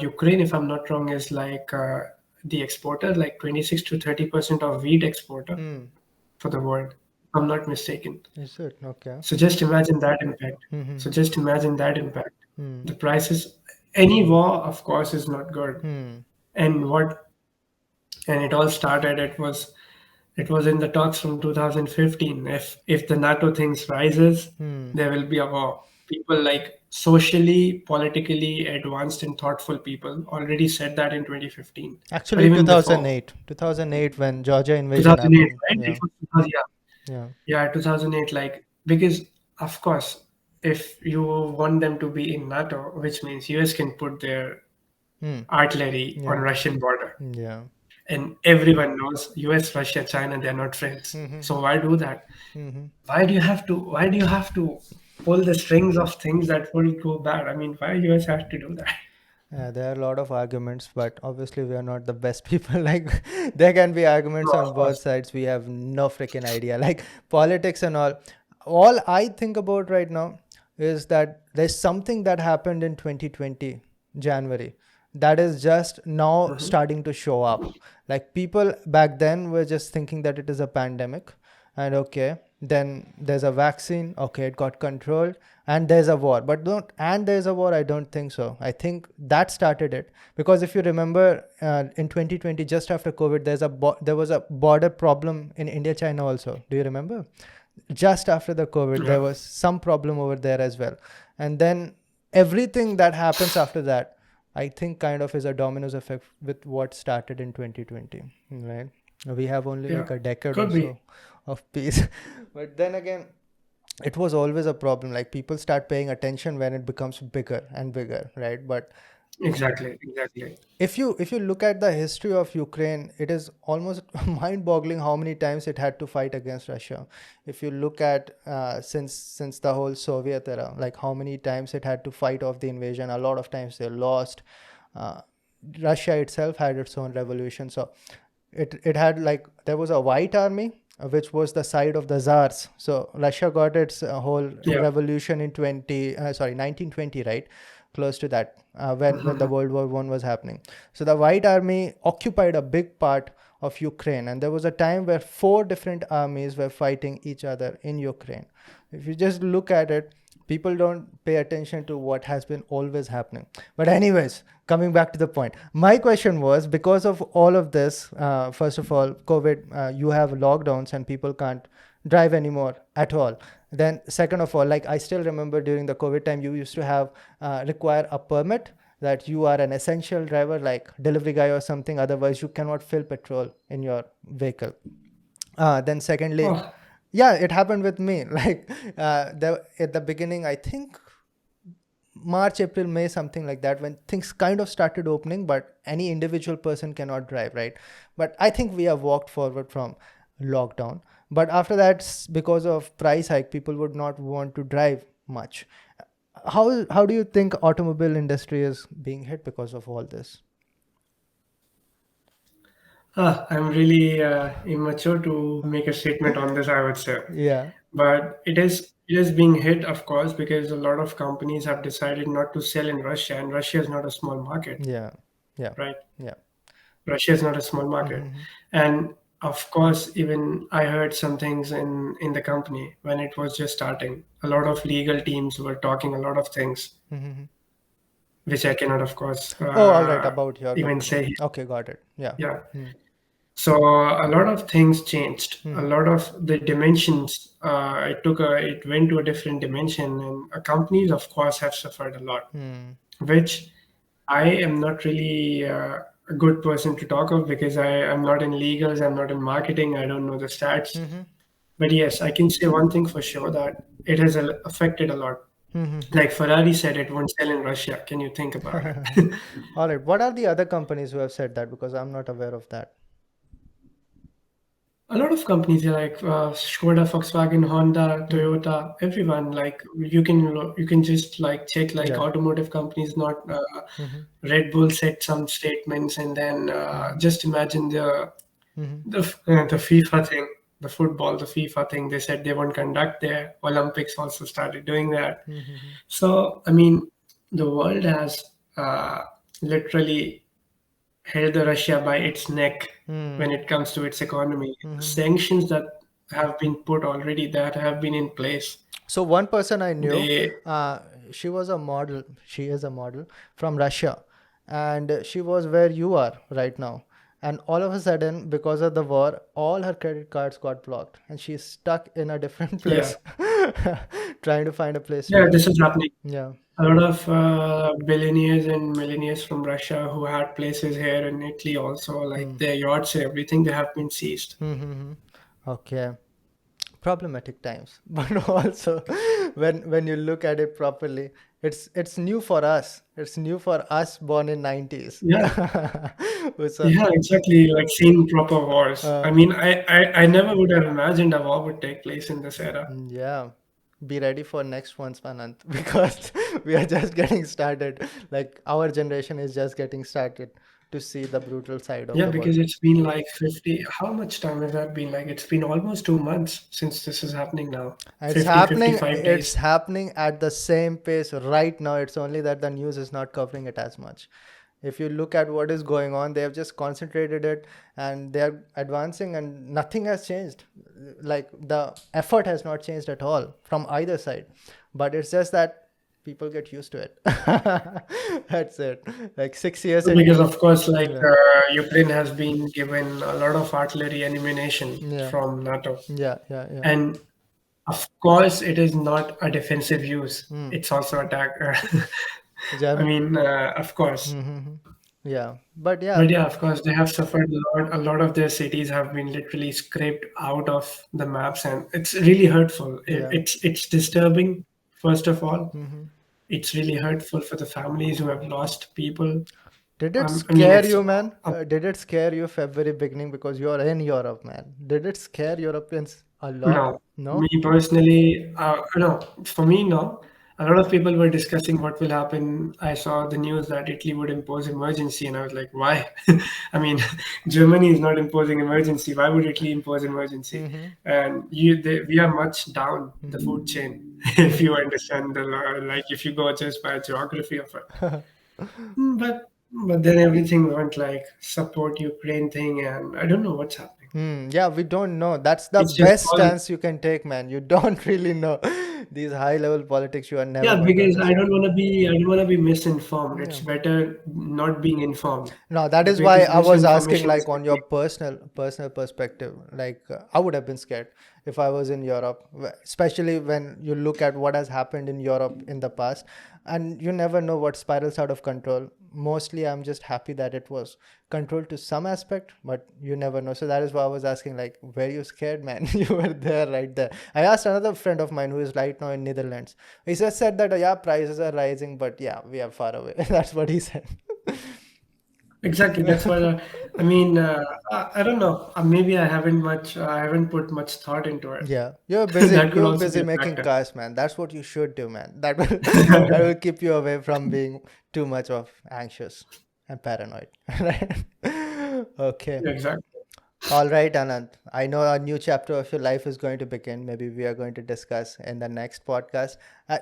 [SPEAKER 2] Ukraine, if I'm not wrong, is like the exporter, like 26 to 30% of wheat exporter
[SPEAKER 1] Hmm.
[SPEAKER 2] for the world, if I'm not mistaken.
[SPEAKER 1] Is it okay?
[SPEAKER 2] So just imagine that impact. So
[SPEAKER 1] Hmm.
[SPEAKER 2] just imagine that impact.
[SPEAKER 1] Hmm.
[SPEAKER 2] The prices, any war, of course, is not good.
[SPEAKER 1] Hmm.
[SPEAKER 2] And what, and it all started, it was in the talks from 2015. If the NATO things rises,
[SPEAKER 1] Hmm.
[SPEAKER 2] there will be a war. People like socially, politically advanced and thoughtful people already said that in 2015 or
[SPEAKER 1] Actually,
[SPEAKER 2] even before.
[SPEAKER 1] 2008. 2008, when Georgia invasion
[SPEAKER 2] 2008,
[SPEAKER 1] happened.
[SPEAKER 2] right?
[SPEAKER 1] Yeah.
[SPEAKER 2] It was 2000, yeah,
[SPEAKER 1] Yeah.
[SPEAKER 2] yeah, 2008. Like, because of course, if you want them to be in NATO, which means US can put their
[SPEAKER 1] Hmm.
[SPEAKER 2] artillery on
[SPEAKER 1] Yeah.
[SPEAKER 2] Russian border.
[SPEAKER 1] Yeah.
[SPEAKER 2] And everyone knows US, Russia, China, they're not friends.
[SPEAKER 1] Hmm.
[SPEAKER 2] So why do that?
[SPEAKER 1] Hmm.
[SPEAKER 2] Why do you have to pull the strings of things that will go bad? I mean, why US have to do that?
[SPEAKER 1] Yeah, there are a lot of arguments, but obviously we are not the best people. Like, there can be arguments
[SPEAKER 2] No,
[SPEAKER 1] on
[SPEAKER 2] of
[SPEAKER 1] both
[SPEAKER 2] course.
[SPEAKER 1] sides. We have no freaking idea. Like, politics and all. All I think about right now is that there's something that happened in 2020 January that is just now
[SPEAKER 2] Hmm.
[SPEAKER 1] starting to show up. Like, people back then were just thinking that it is a pandemic, and okay, then there's a vaccine, okay, it got controlled, and there's a war. But don't, and there's a war, I don't think so. I think that started it. Because if you remember, in 2020, just after COVID, there was a border problem in India China also. Do you remember? Just after the COVID, there
[SPEAKER 2] Yeah.
[SPEAKER 1] was some problem over there as well. And then everything that happens after that, I think, kind of is a dominoes effect with what started in 2020, right? We have only
[SPEAKER 2] Yeah.
[SPEAKER 1] like a decade or
[SPEAKER 2] Could be.
[SPEAKER 1] so of peace. But then again, it was always a problem. Like, people start paying attention when it becomes bigger and bigger, right? But
[SPEAKER 2] Exactly. Exactly.
[SPEAKER 1] if you look at the history of Ukraine, it is almost mind-boggling how many times it had to fight against Russia. If you look at since the whole Soviet era, like how many times it had to fight off the invasion. A lot of times they lost. Uh, Russia itself had its own revolution, so it had, like, there was a white army, which was the side of the czars. So Russia got its whole
[SPEAKER 2] Yeah.
[SPEAKER 1] revolution in 1920, right? Close to that, when the World War One was happening. So the White Army occupied a big part of Ukraine, and there was a time where 4 different armies were fighting each other in Ukraine. If you just look at it, people don't pay attention to what has been always happening. But anyways, coming back to the point, my question was, because of all of this, first of all, COVID, you have lockdowns and people can't drive anymore at all. Then second of all, like I still remember during the COVID time, you used to have require a permit that you are an essential driver, like delivery guy or something, otherwise you cannot fill petrol in your vehicle. Then secondly,
[SPEAKER 2] Oh,
[SPEAKER 1] yeah, it happened with me. Like at the beginning, I think March, April, May, something like that, when things kind of started opening, but any individual person cannot drive, right? But I think we have walked forward from lockdown. But after that, because of price hike, people would not want to drive much. How do you think automobile industry is being hit because of all this?
[SPEAKER 2] I'm really immature to make a statement on this, I would say.
[SPEAKER 1] Yeah,
[SPEAKER 2] But it is being hit, of course, because a lot of companies have decided not to sell in Russia, and Russia is not a small market,
[SPEAKER 1] yeah, yeah,
[SPEAKER 2] right?
[SPEAKER 1] yeah.
[SPEAKER 2] Russia is not a small market.
[SPEAKER 1] Mm-hmm,
[SPEAKER 2] And of course, even I heard some things in the company when it was just starting. A lot of legal teams were talking a lot of things,
[SPEAKER 1] mm-hmm.
[SPEAKER 2] which I cannot, of course,
[SPEAKER 1] Oh, all right, about your
[SPEAKER 2] even
[SPEAKER 1] company.
[SPEAKER 2] say here.
[SPEAKER 1] Okay, got it. Yeah.
[SPEAKER 2] Yeah.
[SPEAKER 1] Mm.
[SPEAKER 2] So a lot of things changed. A
[SPEAKER 1] Mm-hmm.
[SPEAKER 2] lot of the dimensions, it went to a different dimension, and companies, of course, have suffered a lot,
[SPEAKER 1] Mm.
[SPEAKER 2] which I am not really a good person to talk of because I am not in legals, I'm not in marketing, I don't know the stats.
[SPEAKER 1] Mm-hmm.
[SPEAKER 2] But yes, I can say one thing for sure that it has affected a lot.
[SPEAKER 1] Mm-hmm.
[SPEAKER 2] Like Ferrari said, it won't sell in Russia. Can you think about it?
[SPEAKER 1] All right. What are the other companies who have said that? Because I'm not aware of that.
[SPEAKER 2] A lot of companies like Skoda, Volkswagen, Honda,
[SPEAKER 1] Mm.
[SPEAKER 2] Toyota, everyone like you can just like check like
[SPEAKER 1] Yeah.
[SPEAKER 2] automotive companies, not
[SPEAKER 1] Mm-hmm.
[SPEAKER 2] Red Bull said some statements, and then
[SPEAKER 1] Mm-hmm.
[SPEAKER 2] just imagine
[SPEAKER 1] Mm-hmm.
[SPEAKER 2] the FIFA thing, the football, the FIFA thing. They said they won't conduct their Olympics. Also started doing that.
[SPEAKER 1] Mm-hmm.
[SPEAKER 2] So I mean, the world has literally held the Russia by its neck when
[SPEAKER 1] Mm.
[SPEAKER 2] it comes to its economy. The
[SPEAKER 1] Mm-hmm.
[SPEAKER 2] sanctions that have been put already, that have been in place,
[SPEAKER 1] So one person I knew,
[SPEAKER 2] they
[SPEAKER 1] uh, she was a model. She is a model from Russia, and she was where you are right now. And all of a sudden, because of the war, all her credit cards got blocked, and she's stuck in a different
[SPEAKER 2] yeah,
[SPEAKER 1] place, trying to find a place to
[SPEAKER 2] yeah,
[SPEAKER 1] live.
[SPEAKER 2] this is happening.
[SPEAKER 1] Yeah.
[SPEAKER 2] A lot of billionaires and millionaires from Russia who had places here in Italy also, like
[SPEAKER 1] Hmm.
[SPEAKER 2] their yachts and everything, they have been seized.
[SPEAKER 1] Mm-hmm. Okay. Problematic times, but also when you look at it properly, it's new for us. It's new for us born in 90s.
[SPEAKER 2] Yeah,
[SPEAKER 1] It's a,
[SPEAKER 2] yeah, exactly. Like seeing proper wars. I
[SPEAKER 1] uh,
[SPEAKER 2] mean, I never would have imagined a war would take place in this era.
[SPEAKER 1] yeah. Be ready for next one's Anant, because we are just getting started. Like our generation is just getting started to see the brutal side of
[SPEAKER 2] Yeah,
[SPEAKER 1] the world.
[SPEAKER 2] because it's been like 50, how much time has that been? Like, it's been almost 2 months since this is happening now.
[SPEAKER 1] It's
[SPEAKER 2] 50,
[SPEAKER 1] happening.
[SPEAKER 2] 55
[SPEAKER 1] It's
[SPEAKER 2] days.
[SPEAKER 1] happening at the same pace right now. It's only that the news is not covering it as much. If you look at what is going on, they have just concentrated it and they are advancing, and nothing has changed. Like the effort has not changed at all from either side. But it's just that people get used to it. That's it. Like 6 years it
[SPEAKER 2] Because,
[SPEAKER 1] took.
[SPEAKER 2] of course, like
[SPEAKER 1] Yeah.
[SPEAKER 2] Ukraine has been given a lot of artillery and ammunition
[SPEAKER 1] Yeah.
[SPEAKER 2] from NATO.
[SPEAKER 1] Yeah. Yeah. Yeah.
[SPEAKER 2] And of course, it is not a defensive use,
[SPEAKER 1] Hmm.
[SPEAKER 2] it's also attack. I
[SPEAKER 1] Jam.
[SPEAKER 2] mean, of course.
[SPEAKER 1] Mm-hmm. Yeah. But yeah.
[SPEAKER 2] But yeah, of course, they have suffered a lot. A lot of their cities have been literally scraped out of the maps, and it's really hurtful.
[SPEAKER 1] Yeah.
[SPEAKER 2] It's disturbing. First of all,
[SPEAKER 1] Mm-hmm.
[SPEAKER 2] it's really hurtful for the families who have lost people.
[SPEAKER 1] Did it
[SPEAKER 2] I mean,
[SPEAKER 1] scare
[SPEAKER 2] it's
[SPEAKER 1] you, man?
[SPEAKER 2] uh,
[SPEAKER 1] Did it scare you February beginning because you're in Europe, man? Did it scare Europeans a lot?
[SPEAKER 2] no. Me
[SPEAKER 1] No?
[SPEAKER 2] personally, no. For me, no. a lot of people were discussing what will happen. I saw the news that Italy would impose emergency, and I was like, why? I mean, Germany is not imposing emergency. Why would Italy impose emergency?
[SPEAKER 1] Mm-hmm.
[SPEAKER 2] And we are much down the food chain, if you understand the like, if you go just by geography of it. But then everything went like support Ukraine thing, and I don't know what's happening.
[SPEAKER 1] Yeah, we don't know. That's the
[SPEAKER 2] It's just
[SPEAKER 1] best
[SPEAKER 2] all.
[SPEAKER 1] stance you can take, man. You don't really know. These high level politics, you are never
[SPEAKER 2] Yeah,
[SPEAKER 1] going to
[SPEAKER 2] because
[SPEAKER 1] understand.
[SPEAKER 2] I don't want to be misinformed.
[SPEAKER 1] Yeah.
[SPEAKER 2] It's better not being informed
[SPEAKER 1] No, that is why
[SPEAKER 2] because
[SPEAKER 1] I was asking,
[SPEAKER 2] misinformation is
[SPEAKER 1] like, on your
[SPEAKER 2] quickly.
[SPEAKER 1] personal perspective. Like, I would have been scared if I was in Europe, especially when you look at what has happened in Europe in the past, and you never know what spirals out of control. Mostly, I'm just happy that it was controlled to some aspect, but you never know. So that is why I was asking, like, were you scared, man? You were there, right there. I asked another friend of mine who is right now in Netherlands. He just said that, yeah, prices are rising, but yeah, we are far away. That's what he said.
[SPEAKER 2] Exactly. That's what I mean. I don't know. Maybe I haven't put much thought into it.
[SPEAKER 1] Yeah, you're busy.
[SPEAKER 2] That could
[SPEAKER 1] You're
[SPEAKER 2] also be
[SPEAKER 1] busy
[SPEAKER 2] a
[SPEAKER 1] making
[SPEAKER 2] factor.
[SPEAKER 1] cars, man. That's what you should do, man. That will that will keep you away from being too much of anxious and paranoid. Right? Okay.
[SPEAKER 2] Exactly.
[SPEAKER 1] All right, Anand. I know a new chapter of your life is going to begin. Maybe we are going to discuss in the next podcast.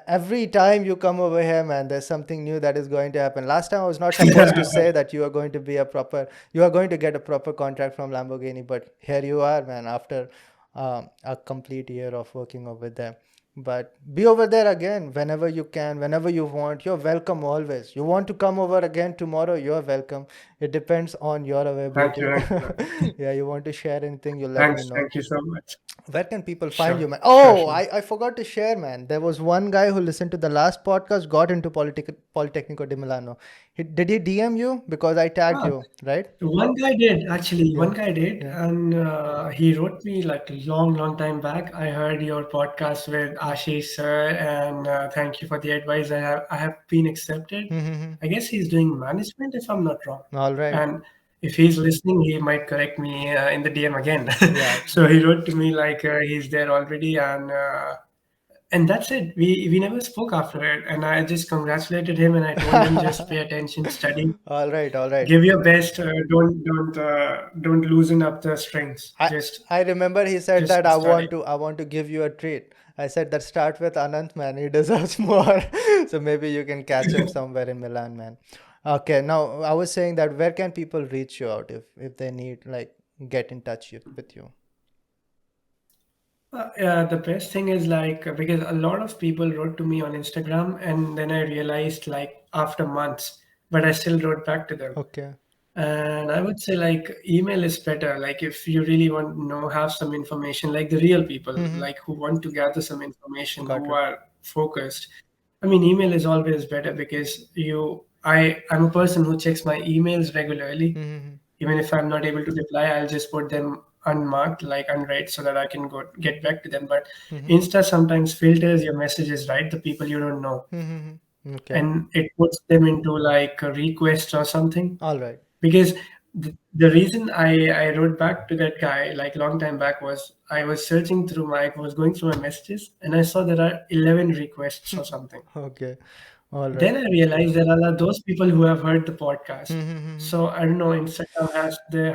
[SPEAKER 1] Every time you come over here, man, there's something new that is going to happen. Last time I was not supposed to say that you are going to get a proper contract from Lamborghini, but here you are, man, after a complete year of working over there. But be over there again whenever you can, whenever you want. You're welcome always. You want to come over again tomorrow, you're welcome. It depends on your
[SPEAKER 2] Thank you.
[SPEAKER 1] availability.
[SPEAKER 2] Thank you.
[SPEAKER 1] Yeah, you want to share anything, you let me
[SPEAKER 2] Thanks.
[SPEAKER 1] know.
[SPEAKER 2] Thank you so much.
[SPEAKER 1] Where can people find
[SPEAKER 2] Sure.
[SPEAKER 1] you, man?
[SPEAKER 2] Sure.
[SPEAKER 1] Oh,
[SPEAKER 2] Sure.
[SPEAKER 1] I forgot to share, man. There was one guy who listened to the last podcast, got into Politecnico di Milano. Did he DM you? Because I tagged
[SPEAKER 2] Ah,
[SPEAKER 1] you, right?
[SPEAKER 2] one guy did actually.
[SPEAKER 1] Yeah,
[SPEAKER 2] One guy did,
[SPEAKER 1] yeah.
[SPEAKER 2] and he wrote me like a long, long time back. I heard your podcast with
[SPEAKER 1] Mm.
[SPEAKER 2] Ashish sir, and thank you for the advice. I have been accepted.
[SPEAKER 1] Mm-hmm.
[SPEAKER 2] I guess he's doing management, if I'm not wrong.
[SPEAKER 1] All right.
[SPEAKER 2] And if he's listening, he might correct me in the DM again.
[SPEAKER 1] Yeah.
[SPEAKER 2] So he wrote to me like he's there already, and that's it. We never spoke after it, and I just congratulated him, and I told him just pay attention, study,
[SPEAKER 1] All right, all right.
[SPEAKER 2] give your best. Don't loosen up the strings.
[SPEAKER 1] I I remember he said that
[SPEAKER 2] Just study.
[SPEAKER 1] I want to give you a treat. I said that start with Anant, man. He deserves more. So maybe you can catch him somewhere in Milan, man. Okay, now I was saying that where can people reach you out if they need, like, get in touch with you?
[SPEAKER 2] Yeah, the best thing is like because a lot of people wrote to me on Instagram, and then I realized like after months, but I still wrote back to them.
[SPEAKER 1] Okay.
[SPEAKER 2] And I would say like email is better. Like if you really want to know, have some information, like the real people,
[SPEAKER 1] Mm-hmm.
[SPEAKER 2] like who want to gather some information,
[SPEAKER 1] Got
[SPEAKER 2] who
[SPEAKER 1] it.
[SPEAKER 2] are focused. I mean, email is always better because I'm a person who checks my emails regularly.
[SPEAKER 1] Mm-hmm.
[SPEAKER 2] Even if I'm not able to reply, I'll just put them unmarked, like unread, so that I can go get back to them. But
[SPEAKER 1] Mm-hmm.
[SPEAKER 2] Insta sometimes filters your messages, right? The people you don't know,
[SPEAKER 1] Mm-hmm. Okay.
[SPEAKER 2] and it puts them into like a request or something
[SPEAKER 1] All right.
[SPEAKER 2] because the reason I wrote back to that guy like long time back was I was searching through I was going through my messages and I saw there are 11 requests or something.
[SPEAKER 1] Okay. All right.
[SPEAKER 2] Then I realized there are those people who have heard the podcast.
[SPEAKER 1] Mm-hmm.
[SPEAKER 2] So I don't know, Instagram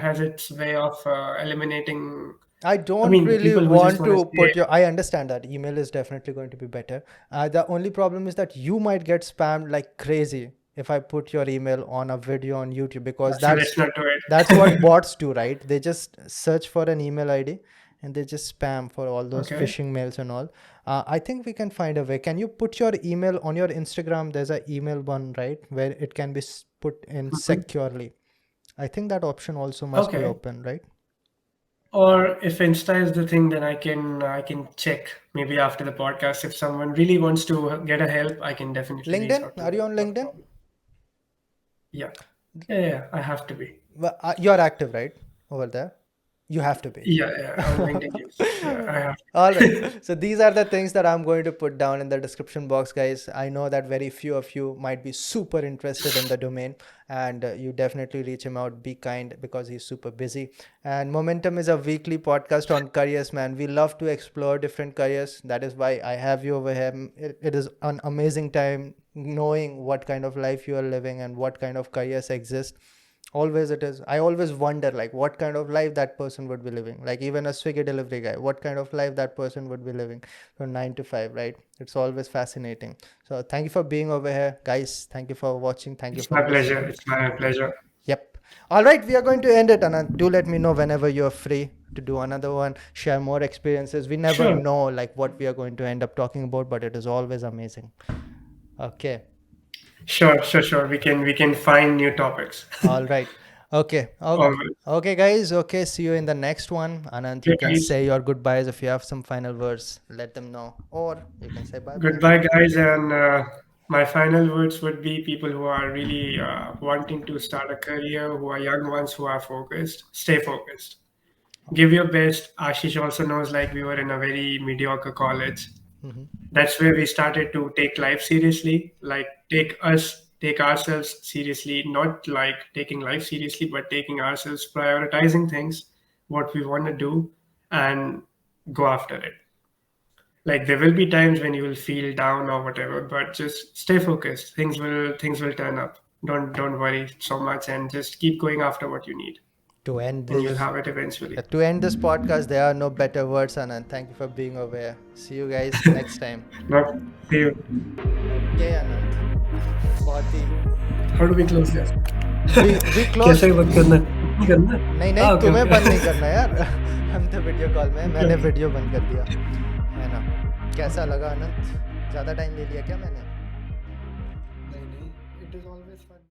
[SPEAKER 2] has its way of eliminating.
[SPEAKER 1] I
[SPEAKER 2] I
[SPEAKER 1] don't
[SPEAKER 2] mean, the
[SPEAKER 1] really
[SPEAKER 2] people who just
[SPEAKER 1] want
[SPEAKER 2] want to
[SPEAKER 1] to
[SPEAKER 2] say,
[SPEAKER 1] put your. I understand that email is definitely going to be better. The only problem is that you might get spammed like crazy if I put your email on a video on YouTube, because
[SPEAKER 2] so let's not do
[SPEAKER 1] that's what
[SPEAKER 2] it.
[SPEAKER 1] bots do, right? They just search for an email ID and they just spam for all those
[SPEAKER 2] Okay.
[SPEAKER 1] phishing mails and all. I think we can find a way. Can you put your email on your Instagram? There's a email one, right, where it can be put in
[SPEAKER 2] Mhm.
[SPEAKER 1] securely. I think that option also must be
[SPEAKER 2] Okay.
[SPEAKER 1] open, right?
[SPEAKER 2] Or if Insta is the thing, then I can check maybe after the podcast. If someone really wants to get a help, I can definitely reach
[SPEAKER 1] LinkedIn?
[SPEAKER 2] out to
[SPEAKER 1] Are you
[SPEAKER 2] them.
[SPEAKER 1] on
[SPEAKER 2] Not a
[SPEAKER 1] LinkedIn?
[SPEAKER 2] problem. Yeah. Yeah, I have to be.
[SPEAKER 1] Well, you're active, right? Over there. You have to be.
[SPEAKER 2] Yeah, on LinkedIn, yes. Yeah, I have.
[SPEAKER 1] All right. So these are the things that I'm going to put down in the description box, guys. I know that very few of you might be super interested in the domain, and you definitely reach him out. Be kind because he's super busy. And Momentum is a weekly podcast on careers, man. We love to explore different careers. That is why I have you over here. It is an amazing time knowing what kind of life you are living and what kind of careers exist. Always it is. I always wonder like what kind of life that person would be living. Like even a Swiggy delivery guy, what kind of life that person would be living from 9 to 5, right? It's always fascinating. So thank you for being over here, guys. Thank you for watching. Thank you
[SPEAKER 2] It's
[SPEAKER 1] for
[SPEAKER 2] my pleasure.
[SPEAKER 1] listening.
[SPEAKER 2] It's my pleasure.
[SPEAKER 1] Yep. All right, we are going to end it, Anand. Do let me know whenever you're free to do another one. Share more experiences. We never
[SPEAKER 2] Sure.
[SPEAKER 1] know like what we are going to end up talking about, but it is always amazing. Okay.
[SPEAKER 2] Sure. We can find new topics.
[SPEAKER 1] All right. Okay. Okay.
[SPEAKER 2] Always.
[SPEAKER 1] Okay, guys. Okay. See you in the next one. Anant, you
[SPEAKER 2] Okay,
[SPEAKER 1] can
[SPEAKER 2] guys.
[SPEAKER 1] say your goodbyes if you have some final words. Let them know. Or you can say bye bye.
[SPEAKER 2] Goodbye, guys. And my final words would be people who are really wanting to start a career, who are young ones, who are focused, stay focused. Give your best. Ashish also knows like we were in a very mediocre college.
[SPEAKER 1] Mm-hmm.
[SPEAKER 2] That's where we started to take life seriously, like take ourselves seriously, not like taking life seriously, but taking ourselves, prioritizing things, what we want to do, and go after it. Like there will be times when you will feel down or whatever, but just stay focused. Things will turn up. Don't worry so much and just keep going after what you need,
[SPEAKER 1] To end
[SPEAKER 2] and you'll
[SPEAKER 1] this,
[SPEAKER 2] have it eventually.
[SPEAKER 1] podcast, there are no better words, Anant. Thank you for being over here. See you guys next time.
[SPEAKER 2] No, see you.
[SPEAKER 1] Okay, Anant. बहुत ही
[SPEAKER 2] How do we close this?
[SPEAKER 1] we close.
[SPEAKER 2] कैसे बंद करना है? करना है?
[SPEAKER 1] नहीं नहीं,
[SPEAKER 2] Okay,
[SPEAKER 1] तुम्हें
[SPEAKER 2] okay.
[SPEAKER 1] बंद नहीं करना यार. हम तो वीडियो कॉल में हैं. मैंने वीडियो बंद कर दिया है ना. कैसा लगा अनंत? ज़्यादा टाइम ले लिया क्या मैंने?